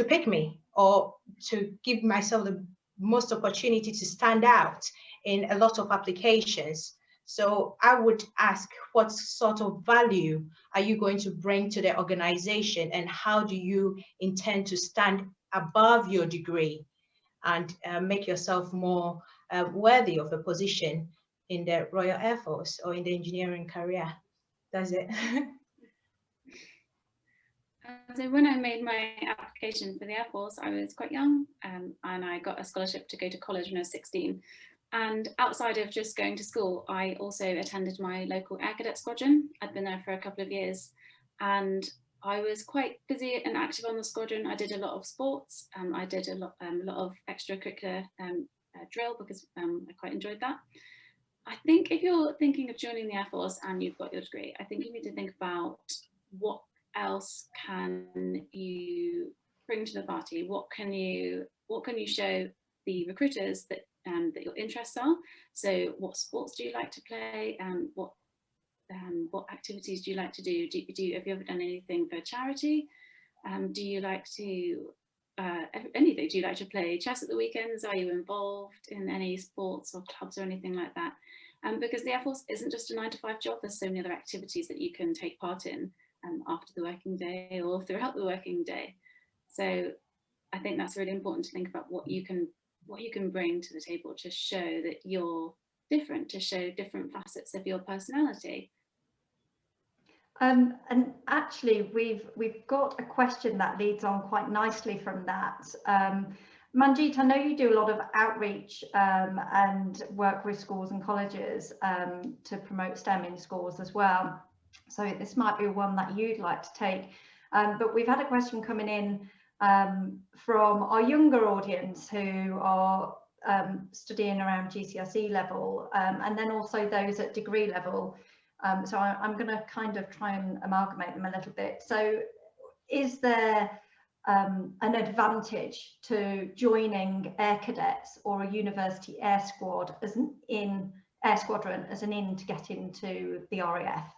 pick me, or to give myself the most opportunity to stand out in a lot of applications. So I would ask, what sort of value are you going to bring to the organization, and how do you intend to stand above your degree and make yourself more worthy of a position in the Royal Air Force or in the engineering career? That's it. So when I made my application for the Air Force, I was quite young, and I got a scholarship to go to college when I was 16. And outside of just going to school, I also attended my local Air Cadet Squadron. I'd been there for a couple of years, and I was quite busy and active on the squadron. I did a lot of sports. I did a lot of extracurricular drill because I quite enjoyed that. I think if you're thinking of joining the Air Force and you've got your degree, I think you need to think about what else can you bring to the party. What can you show the recruiters that that your interests are? So what sports do you like to play, and what activities do you like to do? Have you ever done anything for charity? Do you like to anything? Do you like to play chess at the weekends? Are you involved in any sports or clubs or anything like that? Because the Air Force isn't just a 9-to-5 job. There's so many other activities that you can take part in after the working day or throughout the working day. So I think that's really important to think about what you can bring to the table to show that you're different, to show different facets of your personality. And actually, we've got a question that leads on quite nicely from that. Manjeet, I know you do a lot of outreach and work with schools and colleges to promote STEM in schools as well. So this might be one that you'd like to take. But we've had a question coming in from our younger audience who are studying around GCSE level, and then also those at degree level. So I'm going to kind of try and amalgamate them a little bit. So is there an advantage to joining Air Cadets or a university air squad as an air squadron as an in to get into the RAF?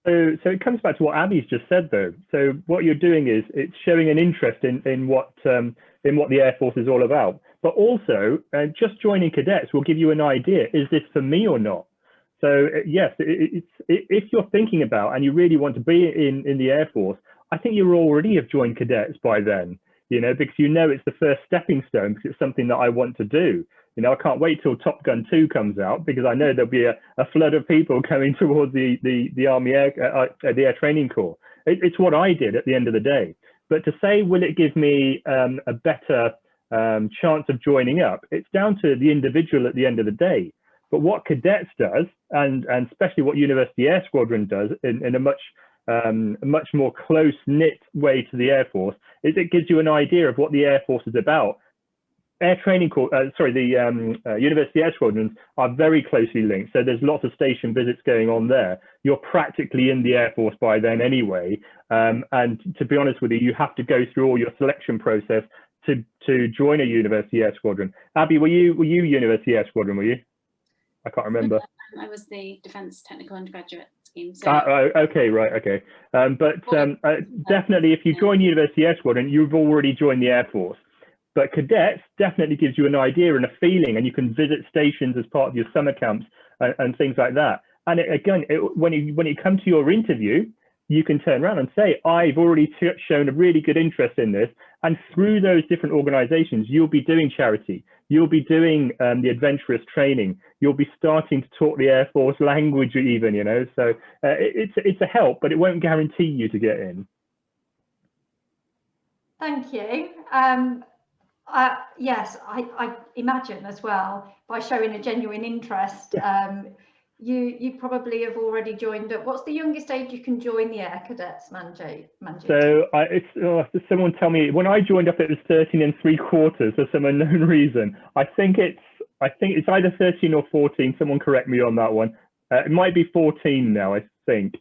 So it comes back to what Abby's just said, though. So what you're doing is it's showing an interest in what the Air Force is all about. But also, just joining cadets will give you an idea: is this for me or not? So yes, if you're thinking about and you really want to be in the Air Force, I think you already have joined cadets by then. You know, because you know it's the first stepping stone, because it's something that I want to do. You know, I can't wait till Top Gun 2 comes out, because I know there'll be a flood of people coming towards the Army the Air Training Corps. It's what I did at the end of the day. But to say, will it give me a better chance of joining up? It's down to the individual at the end of the day. But what cadets does, and especially what University Air Squadron does in a much more close-knit way to the Air Force, is it gives you an idea of what the Air Force is about. Air Training Corps, University Air Squadrons are very closely linked. So there's lots of station visits going on there. You're practically in the Air Force by then anyway. And to be honest with you, you have to go through all your selection process to join a University Air Squadron. Abby, were you University Air Squadron, were you? I can't remember. I was the Defence Technical Undergraduate scheme. So Okay, right, okay. Definitely, if you join University Air Squadron, you've already joined the Air Force. But cadets definitely gives you an idea and a feeling, and you can visit stations as part of your summer camps and things like that. And when you come to your interview, you can turn around and say, I've already shown a really good interest in this. And through those different organizations, you'll be doing charity. You'll be doing the adventurous training. You'll be starting to talk the Air Force language even, you know. So it's a help, but it won't guarantee you to get in. Thank you. Yes, I imagine as well, by showing a genuine interest, you probably have already joined up. What's the youngest age you can join the Air Cadets, Manjeet? So someone tell me, when I joined up, it was 13 3/4 for some unknown reason. I think it's either 13 or 14. Someone correct me on that one. It might be 14 now, I think.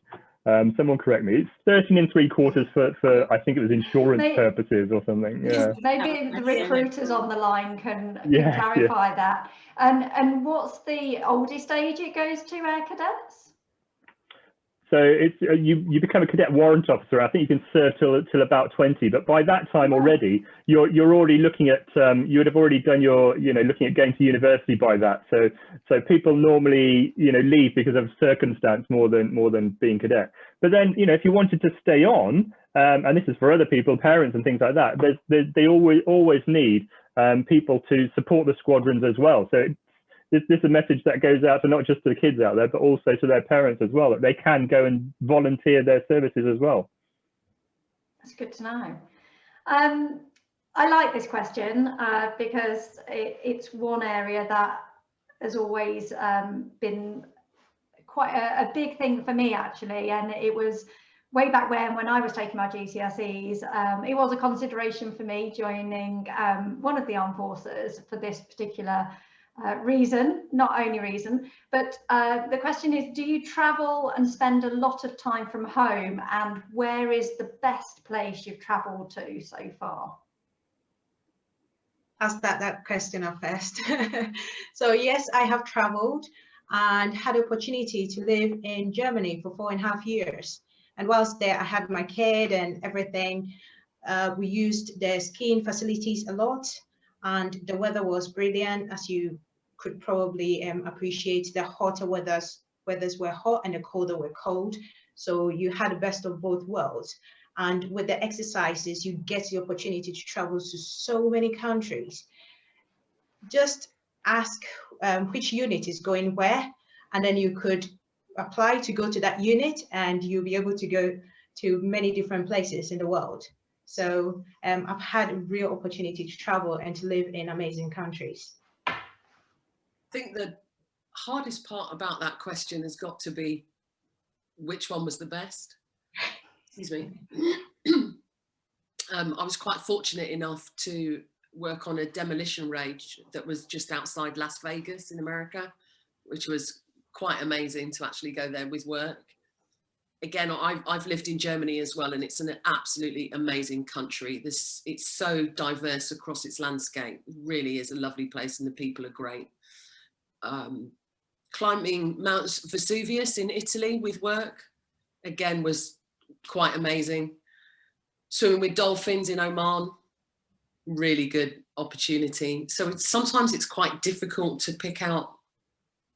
Someone correct me. It's 13 3/4 for I think it was insurance purposes or something. Yeah. Maybe the recruiters on the line can clarify that. And what's the oldest age it goes to, Air Cadets? So it's you become a cadet warrant officer. I think you can serve till about 20, but by that time already you're already looking at you would have already done your looking at going to university by that. So people normally leave because of circumstance more than being cadet. But then if you wanted to stay on, and this is for other people, parents and things like that, they always need people to support the squadrons as well. So this is a message that goes out to not just to the kids out there, but also to their parents as well, that they can go and volunteer their services as well. That's good to know. I like this question because it's one area that has always been quite a big thing for me, actually. And it was way back when I was taking my GCSEs. It was a consideration for me joining one of the armed forces for this particular reason, not only reason, but the question is, do you travel and spend a lot of time from home, and where is the best place you've traveled to so far? I'll start that question off first. So yes, I have traveled and had the opportunity to live in Germany for 4.5 years. And whilst there, I had my kid and everything. We used the skiing facilities a lot, and the weather was brilliant, as you could probably appreciate. The hotter weathers were hot and the colder were cold. So you had the best of both worlds. And with the exercises, you get the opportunity to travel to so many countries. Just ask which unit is going where, and then you could apply to go to that unit, and you'll be able to go to many different places in the world. So I've had a real opportunity to travel and to live in amazing countries. I think the hardest part about that question has got to be, which one was the best? Excuse me. I was quite fortunate enough to work on a demolition range that was just outside Las Vegas in America, which was quite amazing to actually go there with work. Again, I've lived in Germany as well, and it's an absolutely amazing country. It's so diverse across its landscape. It really is a lovely place, and the people are great. Climbing Mount Vesuvius in Italy with work, again, was quite amazing. Swimming with dolphins in Oman, really good opportunity. So sometimes it's quite difficult to pick out,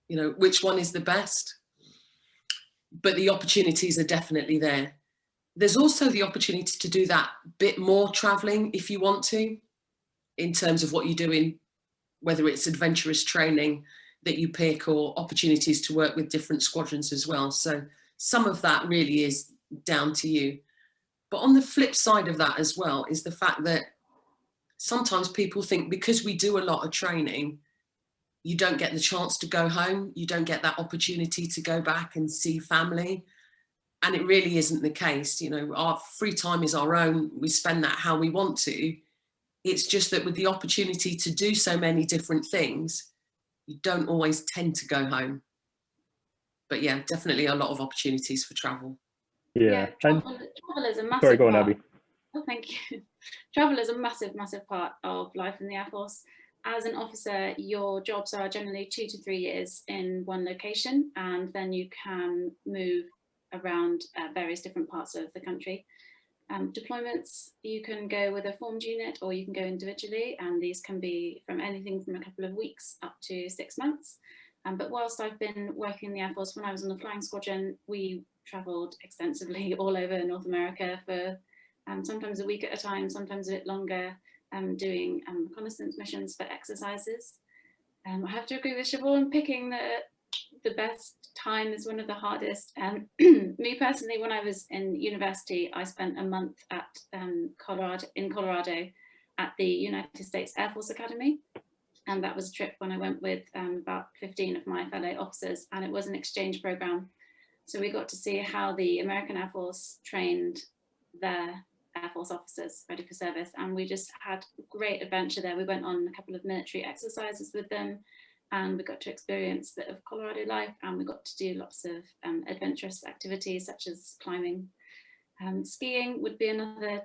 which one is the best, but the opportunities are definitely there. There's also the opportunity to do that bit more traveling if you want to, in terms of what you're doing, whether it's adventurous training that you pick or opportunities to work with different squadrons as well. So some of that really is down to you. But on the flip side of that as well is the fact that sometimes people think because we do a lot of training, you don't get the chance to go home. You don't get that opportunity to go back and see family. And it really isn't the case. Our free time is our own. We spend that how we want to. It's just that with the opportunity to do so many different things, you don't always tend to go home. But yeah, definitely a lot of opportunities for travel. Yeah. Travel is a massive Sorry, go on, part. Abby. Oh, thank you. Travel is a massive, massive part of life in the Air Force. As an officer, your jobs are generally 2 to 3 years in one location, and then you can move around various different parts of the country. Deployments, you can go with a formed unit or you can go individually, and these can be from anything from a couple of weeks up to 6 months. But whilst I've been working in the Air Force, when I was on the flying squadron, we travelled extensively all over North America for sometimes a week at a time, sometimes a bit longer, doing reconnaissance missions for exercises. I have to agree with Siobhan, picking the best time is one of the hardest. Me personally, when I was in university, I spent a month at Colorado at the United States Air Force Academy. And that was a trip when I went with about 15 of my fellow officers, and it was an exchange program. So we got to see how the American Air Force trained their Air Force officers ready for service. And we just had great adventure there. We went on a couple of military exercises with them, and we got to experience a bit of Colorado life, and we got to do lots of adventurous activities such as climbing. Skiing would be another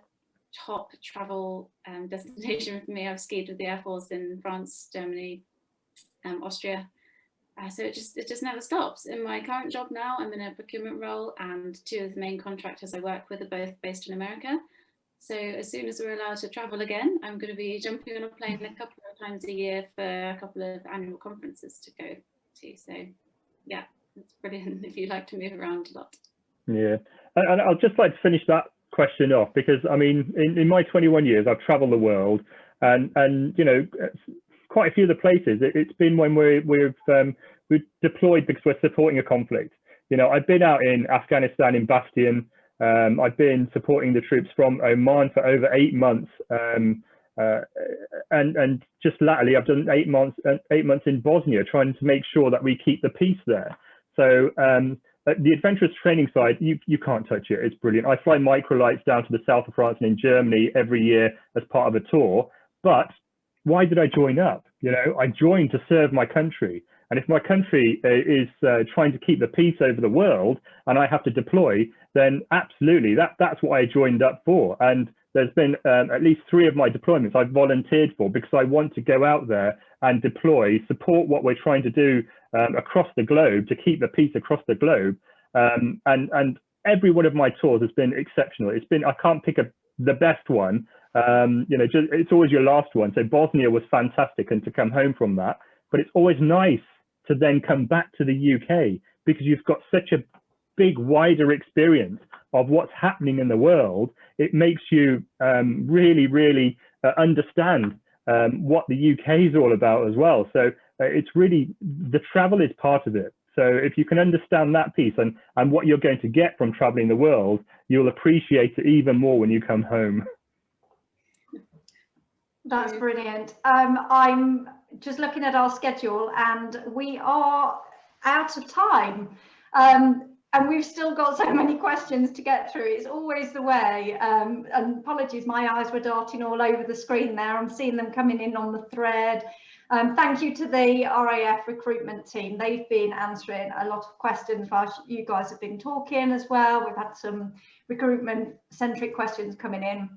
top travel destination for me. I've skied with the Air Force in France, Germany, Austria. So it just never stops. In my current job now, I'm in a procurement role, and two of the main contractors I work with are both based in America. So as soon as we're allowed to travel again, I'm going to be jumping on a plane a couple of times a year for a couple of annual conferences to go to. So yeah, it's brilliant if you like to move around a lot. Yeah, and I'd just like to finish that question off, because I mean, in my 21 years, I've traveled the world, and you know, quite a few of the places it's been when we've deployed because we're supporting a conflict. You know, I've been out in Afghanistan in Bastion. I've been supporting the troops from Oman for over 8 months, and just latterly I've done 8 months in Bosnia, trying to make sure that we keep the peace there. So the adventurous training side, you can't touch it. It's brilliant. I fly microlights down to the south of France and in Germany every year as part of a tour. But why did I join up? You know, I joined to serve my country. And if my country is trying to keep the peace over the world and I have to deploy, then absolutely, that's what I joined up for. And there's been at least 3 of my deployments I've volunteered for, because I want to go out there and deploy, support what we're trying to do across the globe to keep the peace across the globe. And every one of my tours has been exceptional. It's been, I can't pick the best one. You know, it's always your last one. So Bosnia was fantastic, and to come home from that. But it's always nice to then come back to the UK, because you've got such a big, wider experience of what's happening in the world. It makes you really, really understand what the UK is all about as well. So it's really, the travel is part of it. So if you can understand that piece and what you're going to get from traveling the world, you'll appreciate it even more when you come home. That's brilliant. I'm just looking at our schedule, and we are out of time. And we've still got so many questions to get through. It's always the way. And apologies, my eyes were darting all over the screen there. I'm seeing them coming in on the thread. Thank you to the RAF recruitment team. They've been answering a lot of questions while you guys have been talking as well. We've had some recruitment-centric questions coming in.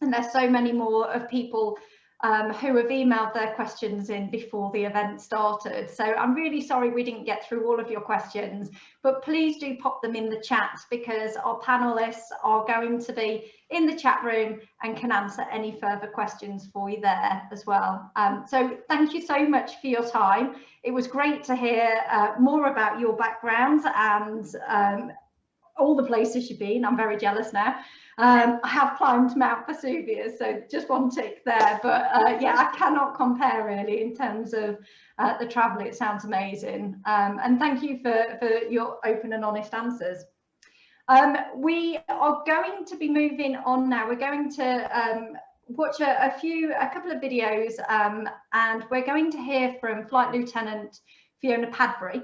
And there's so many more of people who have emailed their questions in before the event started. So I'm really sorry we didn't get through all of your questions, but please do pop them in the chat, because our panelists are going to be in the chat room and can answer any further questions for you there as well. So thank you so much for your time. It was great to hear more about your backgrounds and all the places you've been. I'm very jealous now. I have climbed Mount Vesuvius, so just one tick there, but yeah, I cannot compare really in terms of the travel. It sounds amazing, and thank you for your open and honest answers. We are going to be moving on now. We're going to watch a couple of videos, and we're going to hear from Flight Lieutenant Fiona Padbury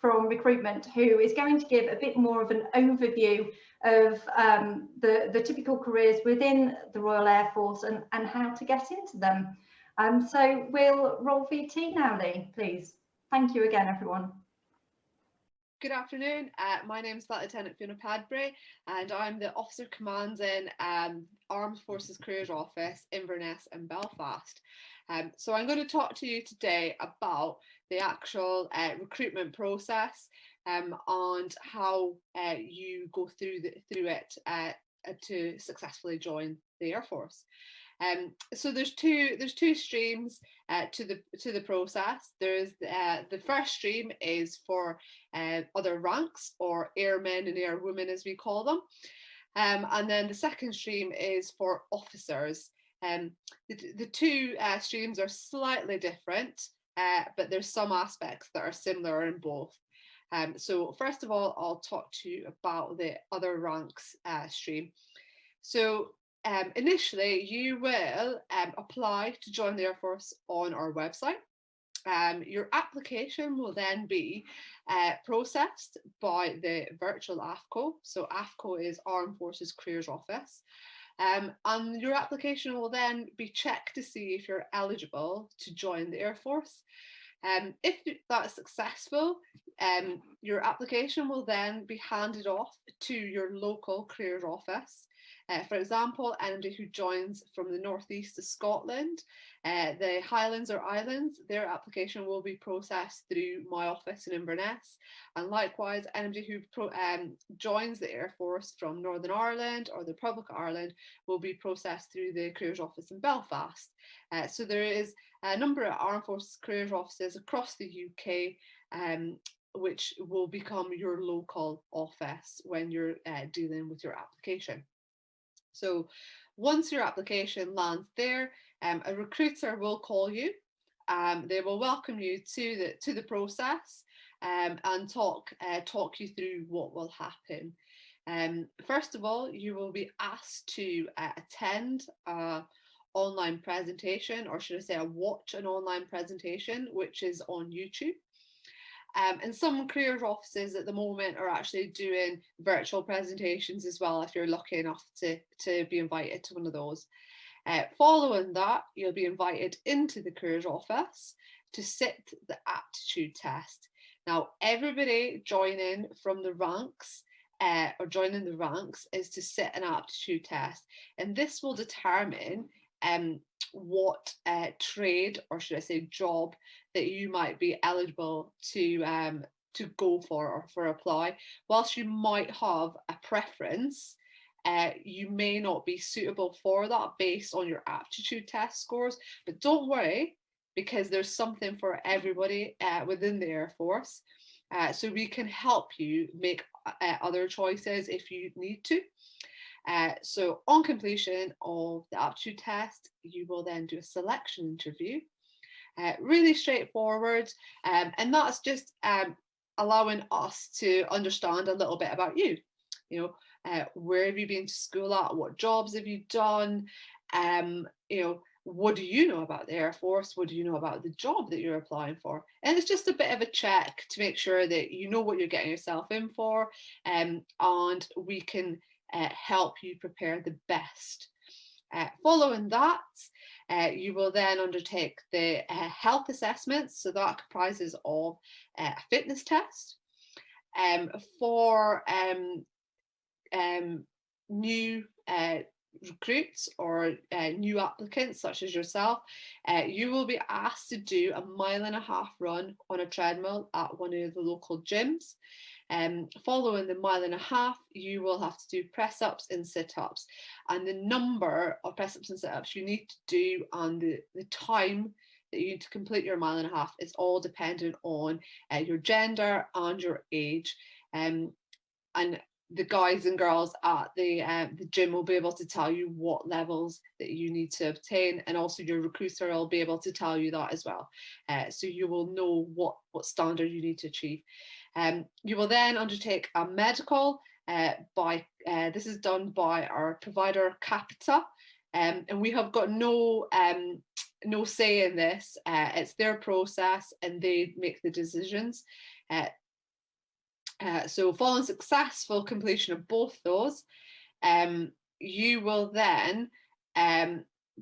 from recruitment, who is going to give a bit more of an overview of the typical careers within the Royal Air Force and how to get into them. So we'll roll VT now, Lee, please. Thank you again, everyone. Good afternoon. My name is Flight Lieutenant Fiona Padbury, and I'm the Officer Commanding Armed Forces Careers Office, Inverness and Belfast. So I'm going to talk to you today about the actual recruitment process. and how you go through it to successfully join the Air Force. So there's two streams to the process. There's the first stream is for other ranks, or airmen and airwomen as we call them, and then the second stream is for officers. The two streams are slightly different, but there's some aspects that are similar in both. So first of all, I'll talk to you about the other ranks stream. So initially, you will apply to join the Air Force on our website. Your application will then be processed by the virtual AFCO. So AFCO is Armed Forces Careers Office. And your application will then be checked to see if you're eligible to join the Air Force. If that's successful, your application will then be handed off to your local careers office. For example, anybody who joins from the northeast of Scotland, the Highlands or Islands, their application will be processed through my office in Inverness. And likewise, anybody who joins the Air Force from Northern Ireland or the Republic of Ireland will be processed through the careers office in Belfast. So there is a number of Armed Forces careers offices across the UK, which will become your local office when you're dealing with your application. So once your application lands there, a recruiter will call you. They will welcome you to the process and talk you through what will happen. First of all, you will be asked to attend an online presentation, or should I say watch an online presentation, which is on YouTube. And some careers offices at the moment are actually doing virtual presentations as well, if you're lucky enough to be invited to one of those. Following that, you'll be invited into the careers office to sit the aptitude test. Now, everybody joining from the ranks or joining the ranks is to sit an aptitude test, and this will determine what trade, or should I say job, that you might be eligible to go for or for apply. Whilst you might have a preference, you may not be suitable for that based on your aptitude test scores, but don't worry, because there's something for everybody within the Air Force. So we can help you make other choices if you need to. So on completion of the aptitude test, you will then do a selection interview. Really straightforward, and that's just allowing us to understand a little bit about you. You know, where have you been to school at? What jobs have you done? You know, what do you know about the Air Force? What do you know about the job that you're applying for? And it's just a bit of a check to make sure that you know what you're getting yourself in for, and we can help you prepare the best. Following that, you will then undertake the health assessments. So that comprises of a fitness test. For new recruits or new applicants such as yourself, you will be asked to do a 1.5 mile run on a treadmill at one of the local gyms. Following the 1.5 miles, you will have to do press-ups and sit-ups, and the number of press-ups and sit-ups you need to do and the time that you need to complete your 1.5 miles is all dependent on your gender and your age. And the guys and girls at the gym will be able to tell you what levels that you need to obtain, and also your recruiter will be able to tell you that as well. So you will know what standard you need to achieve. You will then undertake a medical this is done by our provider Capita, and we have got no say in this. It's their process and they make the decisions. So following successful completion of both those, you will then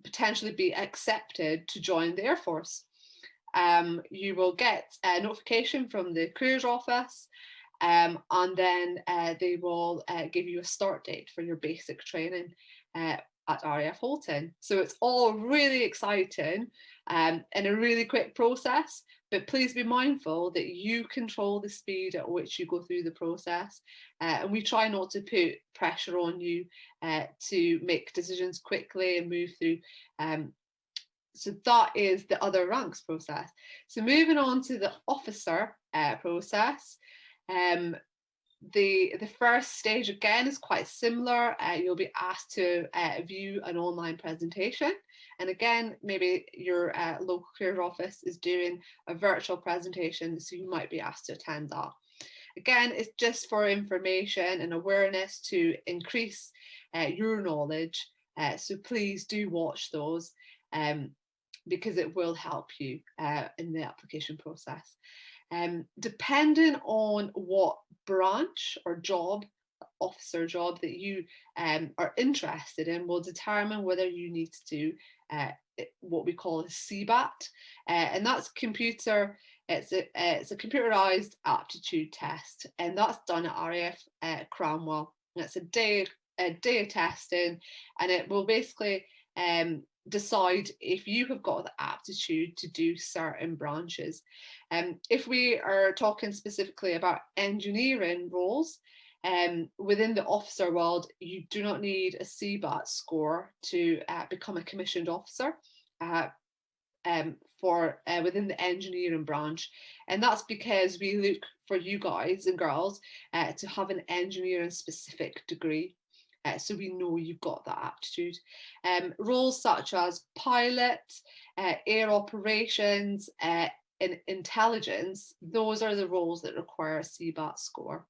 potentially be accepted to join the Air Force. You will get a notification from the careers office, and then they will give you a start date for your basic training at RAF Holton. So it's all really exciting and a really quick process, But please be mindful that you control the speed at which you go through the process. And we try not to put pressure on you to make decisions quickly and move through. So that is the other ranks process. So moving on to the officer process. The first stage again is quite similar. You'll be asked to view an online presentation, and again maybe your local career office is doing a virtual presentation, so you might be asked to attend that. Again, it's just for information and awareness to increase your knowledge, so please do watch those because it will help you in the application process. Depending on what branch or job, officer job that you are interested in will determine whether you need to do what we call a CBAT, and that's it's a computerized aptitude test, and that's done at RAF Cranwell. And it's a day of testing, and it will basically decide if you have got the aptitude to do certain branches. If we are talking specifically about engineering roles, within the officer world, you do not need a CBAT score to become a commissioned officer within the engineering branch, and that's because we look for you guys and girls to have an engineering specific degree. So we know you've got that aptitude. Roles such as pilot, air operations, and intelligence, those are the roles that require a CBAT score.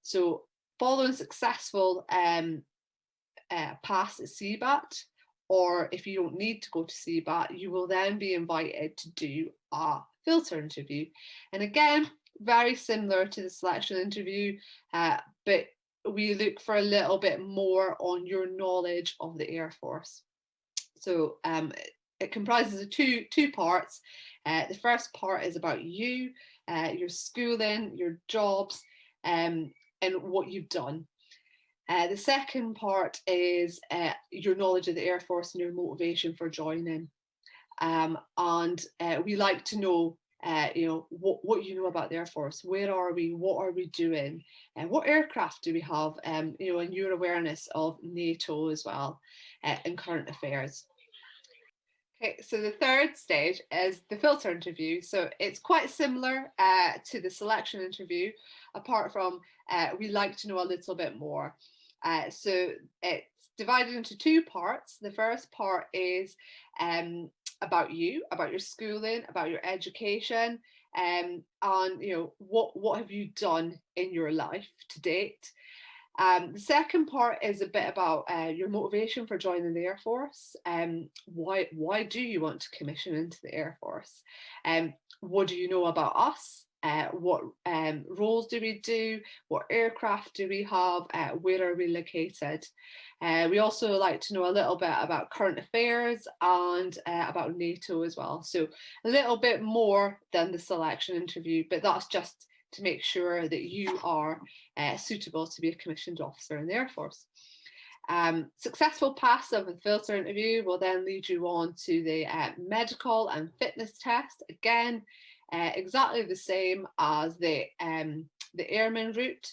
So following successful pass at CBAT, or if you don't need to go to CBAT, you will then be invited to do a filter interview. And again, very similar to the selection interview, but we look for a little bit more on your knowledge of the Air Force. So it comprises of two parts. The first part is about you, your schooling, your jobs, and what you've done. The second part is your knowledge of the Air Force and your motivation for joining. And we like to know what you know about the Air Force. Where are we? What are we doing? And what aircraft do we have? And your awareness of NATO as well, and current affairs. Okay, so the third stage is the filter interview. So it's quite similar to the selection interview, apart from we like to know a little bit more. So it's divided into two parts. The first part is about you, about your schooling, about your education, and what have you done in your life to date. The second part is a bit about your motivation for joining the Air Force. Why do you want to commission into the Air Force? What do you know about us? What roles do we do? What aircraft do we have? Where are we located? We also like to know a little bit about current affairs and about NATO as well. So a little bit more than the selection interview, but that's just to make sure that you are suitable to be a commissioned officer in the Air Force. Successful pass of the filter interview will then lead you on to the medical and fitness test. Again, exactly the same as the airman route.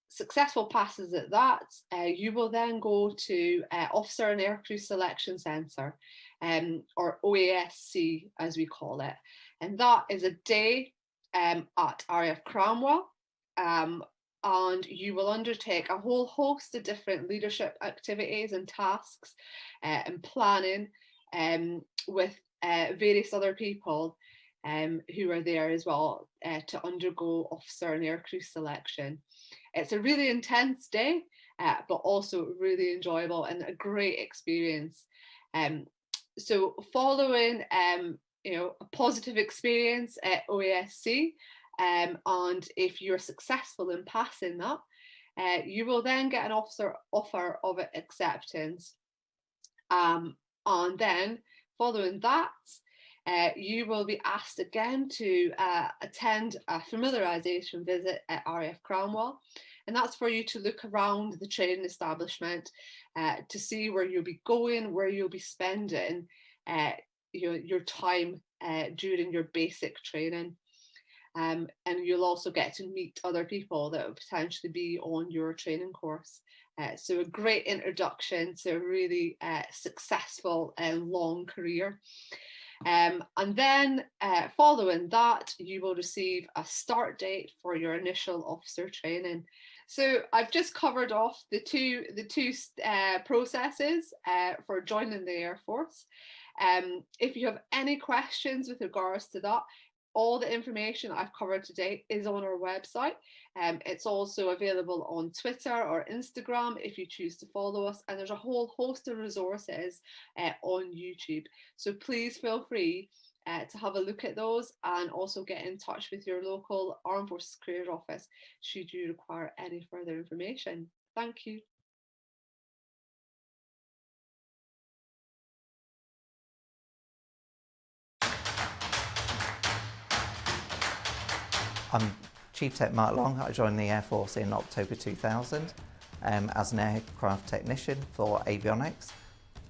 Successful passes at that, you will then go to Officer and Aircrew Selection Centre, or OASC as we call it, and that is a day at RAF Cranwell, and you will undertake a whole host of different leadership activities and tasks and planning with various other people who are there as well to undergo officer and aircrew selection. It's a really intense day, but also really enjoyable and a great experience. So following a positive experience at OASC, and if you're successful in passing that, you will then get an offer of acceptance. And then following that, you will be asked again to attend a familiarisation visit at RAF Cranwell, and that's for you to look around the training establishment to see where you'll be going, where you'll be spending your time during your basic training. And you'll also get to meet other people that will potentially be on your training course. So a great introduction to a really successful and long career. And then following that, you will receive a start date for your initial officer training. So I've just covered off the two processes for joining the Air Force. If you have any questions with regards to that, all the information I've covered today is on our website. It's also available on Twitter or Instagram if you choose to follow us, and there's a whole host of resources on YouTube. So please feel free to have a look at those, and also get in touch with your local Armed Forces Careers Office should you require any further information. Thank you. I'm Chief Tech Mark Long. I joined the Air Force in October 2000 as an aircraft technician for avionics.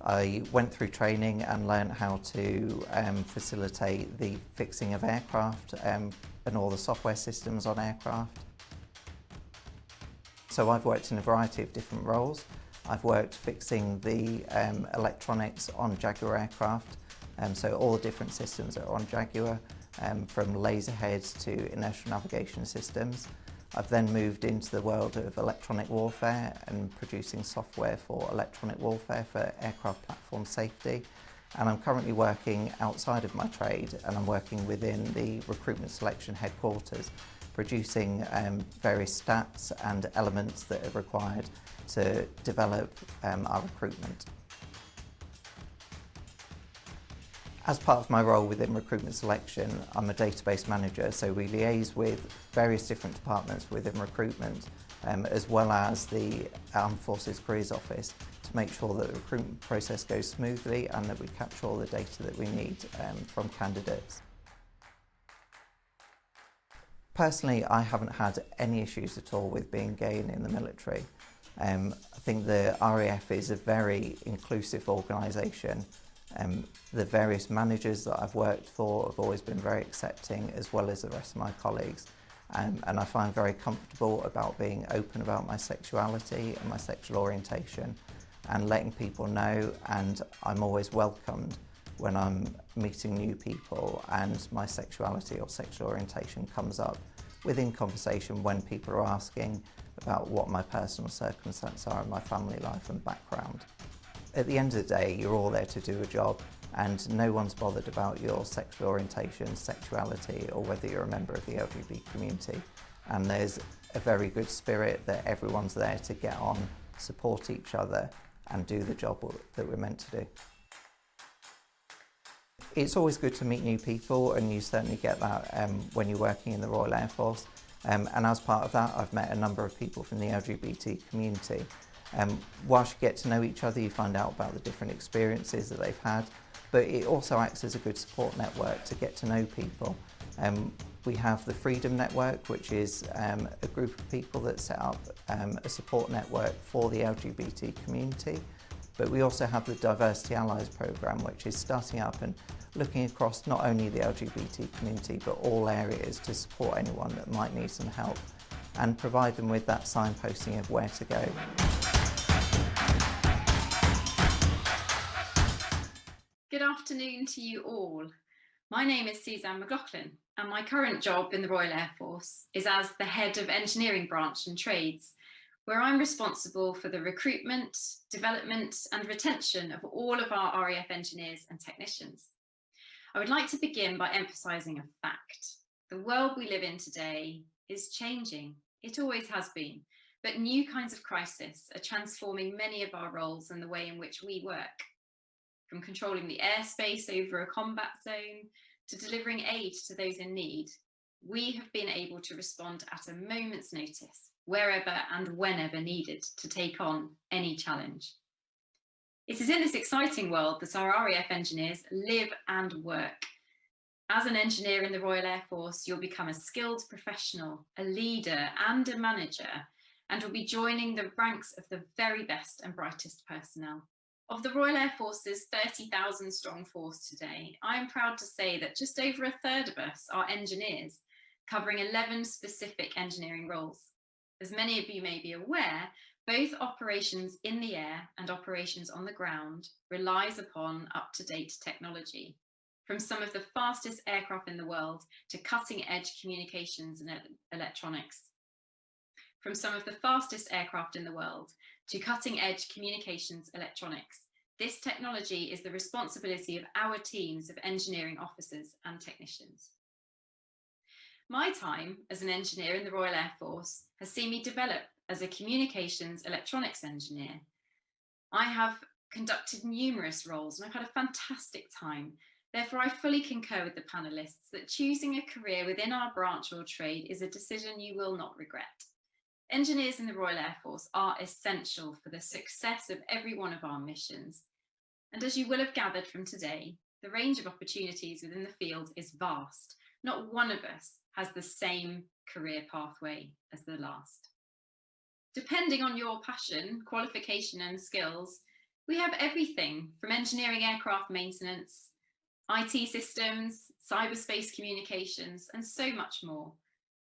I went through training and learned how to facilitate the fixing of aircraft and all the software systems on aircraft. So I've worked in a variety of different roles. I've worked fixing the electronics on Jaguar aircraft, so all the different systems that are on Jaguar, from laser heads to inertial navigation systems. I've then moved into the world of electronic warfare and producing software for electronic warfare for aircraft platform safety. And I'm currently working outside of my trade, and I'm working within the recruitment selection headquarters, producing various stats and elements that are required to develop our recruitment. As part of my role within recruitment selection, I'm a database manager, so we liaise with various different departments within recruitment, as well as the Armed Forces Careers Office, to make sure that the recruitment process goes smoothly and that we capture all the data that we need from candidates. Personally, I haven't had any issues at all with being gay and in the military. I think the RAF is a very inclusive organisation. The various managers that I've worked for have always been very accepting, as well as the rest of my colleagues. And I find very comfortable about being open about my sexuality and my sexual orientation and letting people know, and I'm always welcomed when I'm meeting new people and my sexuality or sexual orientation comes up within conversation when people are asking about what my personal circumstances are in my family life and background. At the end of the day, you're all there to do a job, and no one's bothered about your sexual orientation, sexuality, or whether you're a member of the LGBT community. And there's a very good spirit that everyone's there to get on, support each other, and do the job that we're meant to do. It's always good to meet new people, and you certainly get that when you're working in the Royal Air Force. And as part of that, I've met a number of people from the LGBT community. Whilst you get to know each other, you find out about the different experiences that they've had, but it also acts as a good support network to get to know people. We have the Freedom Network, which is a group of people that set up a support network for the LGBT community, but we also have the Diversity Allies programme, which is starting up and looking across not only the LGBT community, but all areas to support anyone that might need some help and provide them with that signposting of where to go. Good afternoon to you all. My name is Suzanne McLaughlin, and my current job in the Royal Air Force is as the head of engineering branch and trades, where I'm responsible for the recruitment, development and retention of all of our RAF engineers and technicians. I would like to begin by emphasising a fact. The world we live in today is changing. It always has been, but new kinds of crisis are transforming many of our roles and the way in which we work. From controlling the airspace over a combat zone to delivering aid to those in need, we have been able to respond at a moment's notice, wherever and whenever needed, to take on any challenge. It is in this exciting world that our RAF engineers live and work. As an engineer in the Royal Air Force, you'll become a skilled professional, a leader and a manager, and will be joining the ranks of the very best and brightest personnel. Of the Royal Air Force's 30,000 strong force today, I am proud to say that just over a third of us are engineers, covering 11 specific engineering roles. As many of you may be aware, both operations in the air and operations on the ground relies upon up-to-date technology, from some of the fastest aircraft in the world to cutting-edge communications and electronics. From some of the fastest aircraft in the world to cutting-edge communications electronics, this technology is the responsibility of our teams of engineering officers and technicians. My time as an engineer in the Royal Air Force has seen me develop as a communications electronics engineer. I have conducted numerous roles and I've had a fantastic time. Therefore, I fully concur with the panelists that choosing a career within our branch or trade is a decision you will not regret. Engineers in the Royal Air Force are essential for the success of every one of our missions. And as you will have gathered from today, the range of opportunities within the field is vast. Not one of us has the same career pathway as the last. Depending on your passion, qualification and skills, we have everything from engineering aircraft maintenance, IT systems, cyberspace communications, and so much more.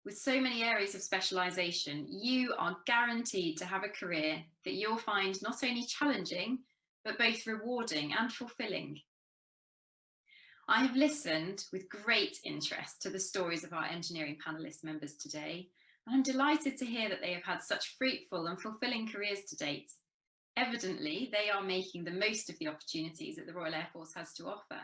With so many areas of specialisation, you are guaranteed to have a career that you'll find not only challenging, but both rewarding and fulfilling. I have listened with great interest to the stories of our engineering panellist members today, and I'm delighted to hear that they have had such fruitful and fulfilling careers to date. Evidently, they are making the most of the opportunities that the Royal Air Force has to offer.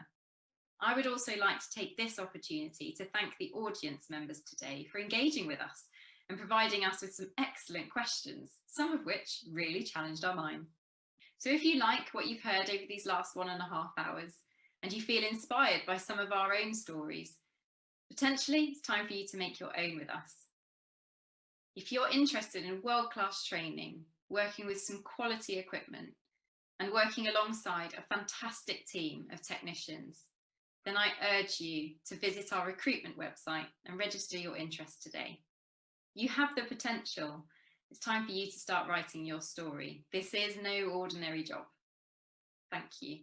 I would also like to take this opportunity to thank the audience members today for engaging with us and providing us with some excellent questions, some of which really challenged our minds. So if you like what you've heard over these last 1.5 hours and you feel inspired by some of our own stories, potentially it's time for you to make your own with us. If you're interested in world-class training, working with some quality equipment and working alongside a fantastic team of technicians, then I urge you to visit our recruitment website and register your interest today. You have the potential. It's time for you to start writing your story. This is no ordinary job. Thank you.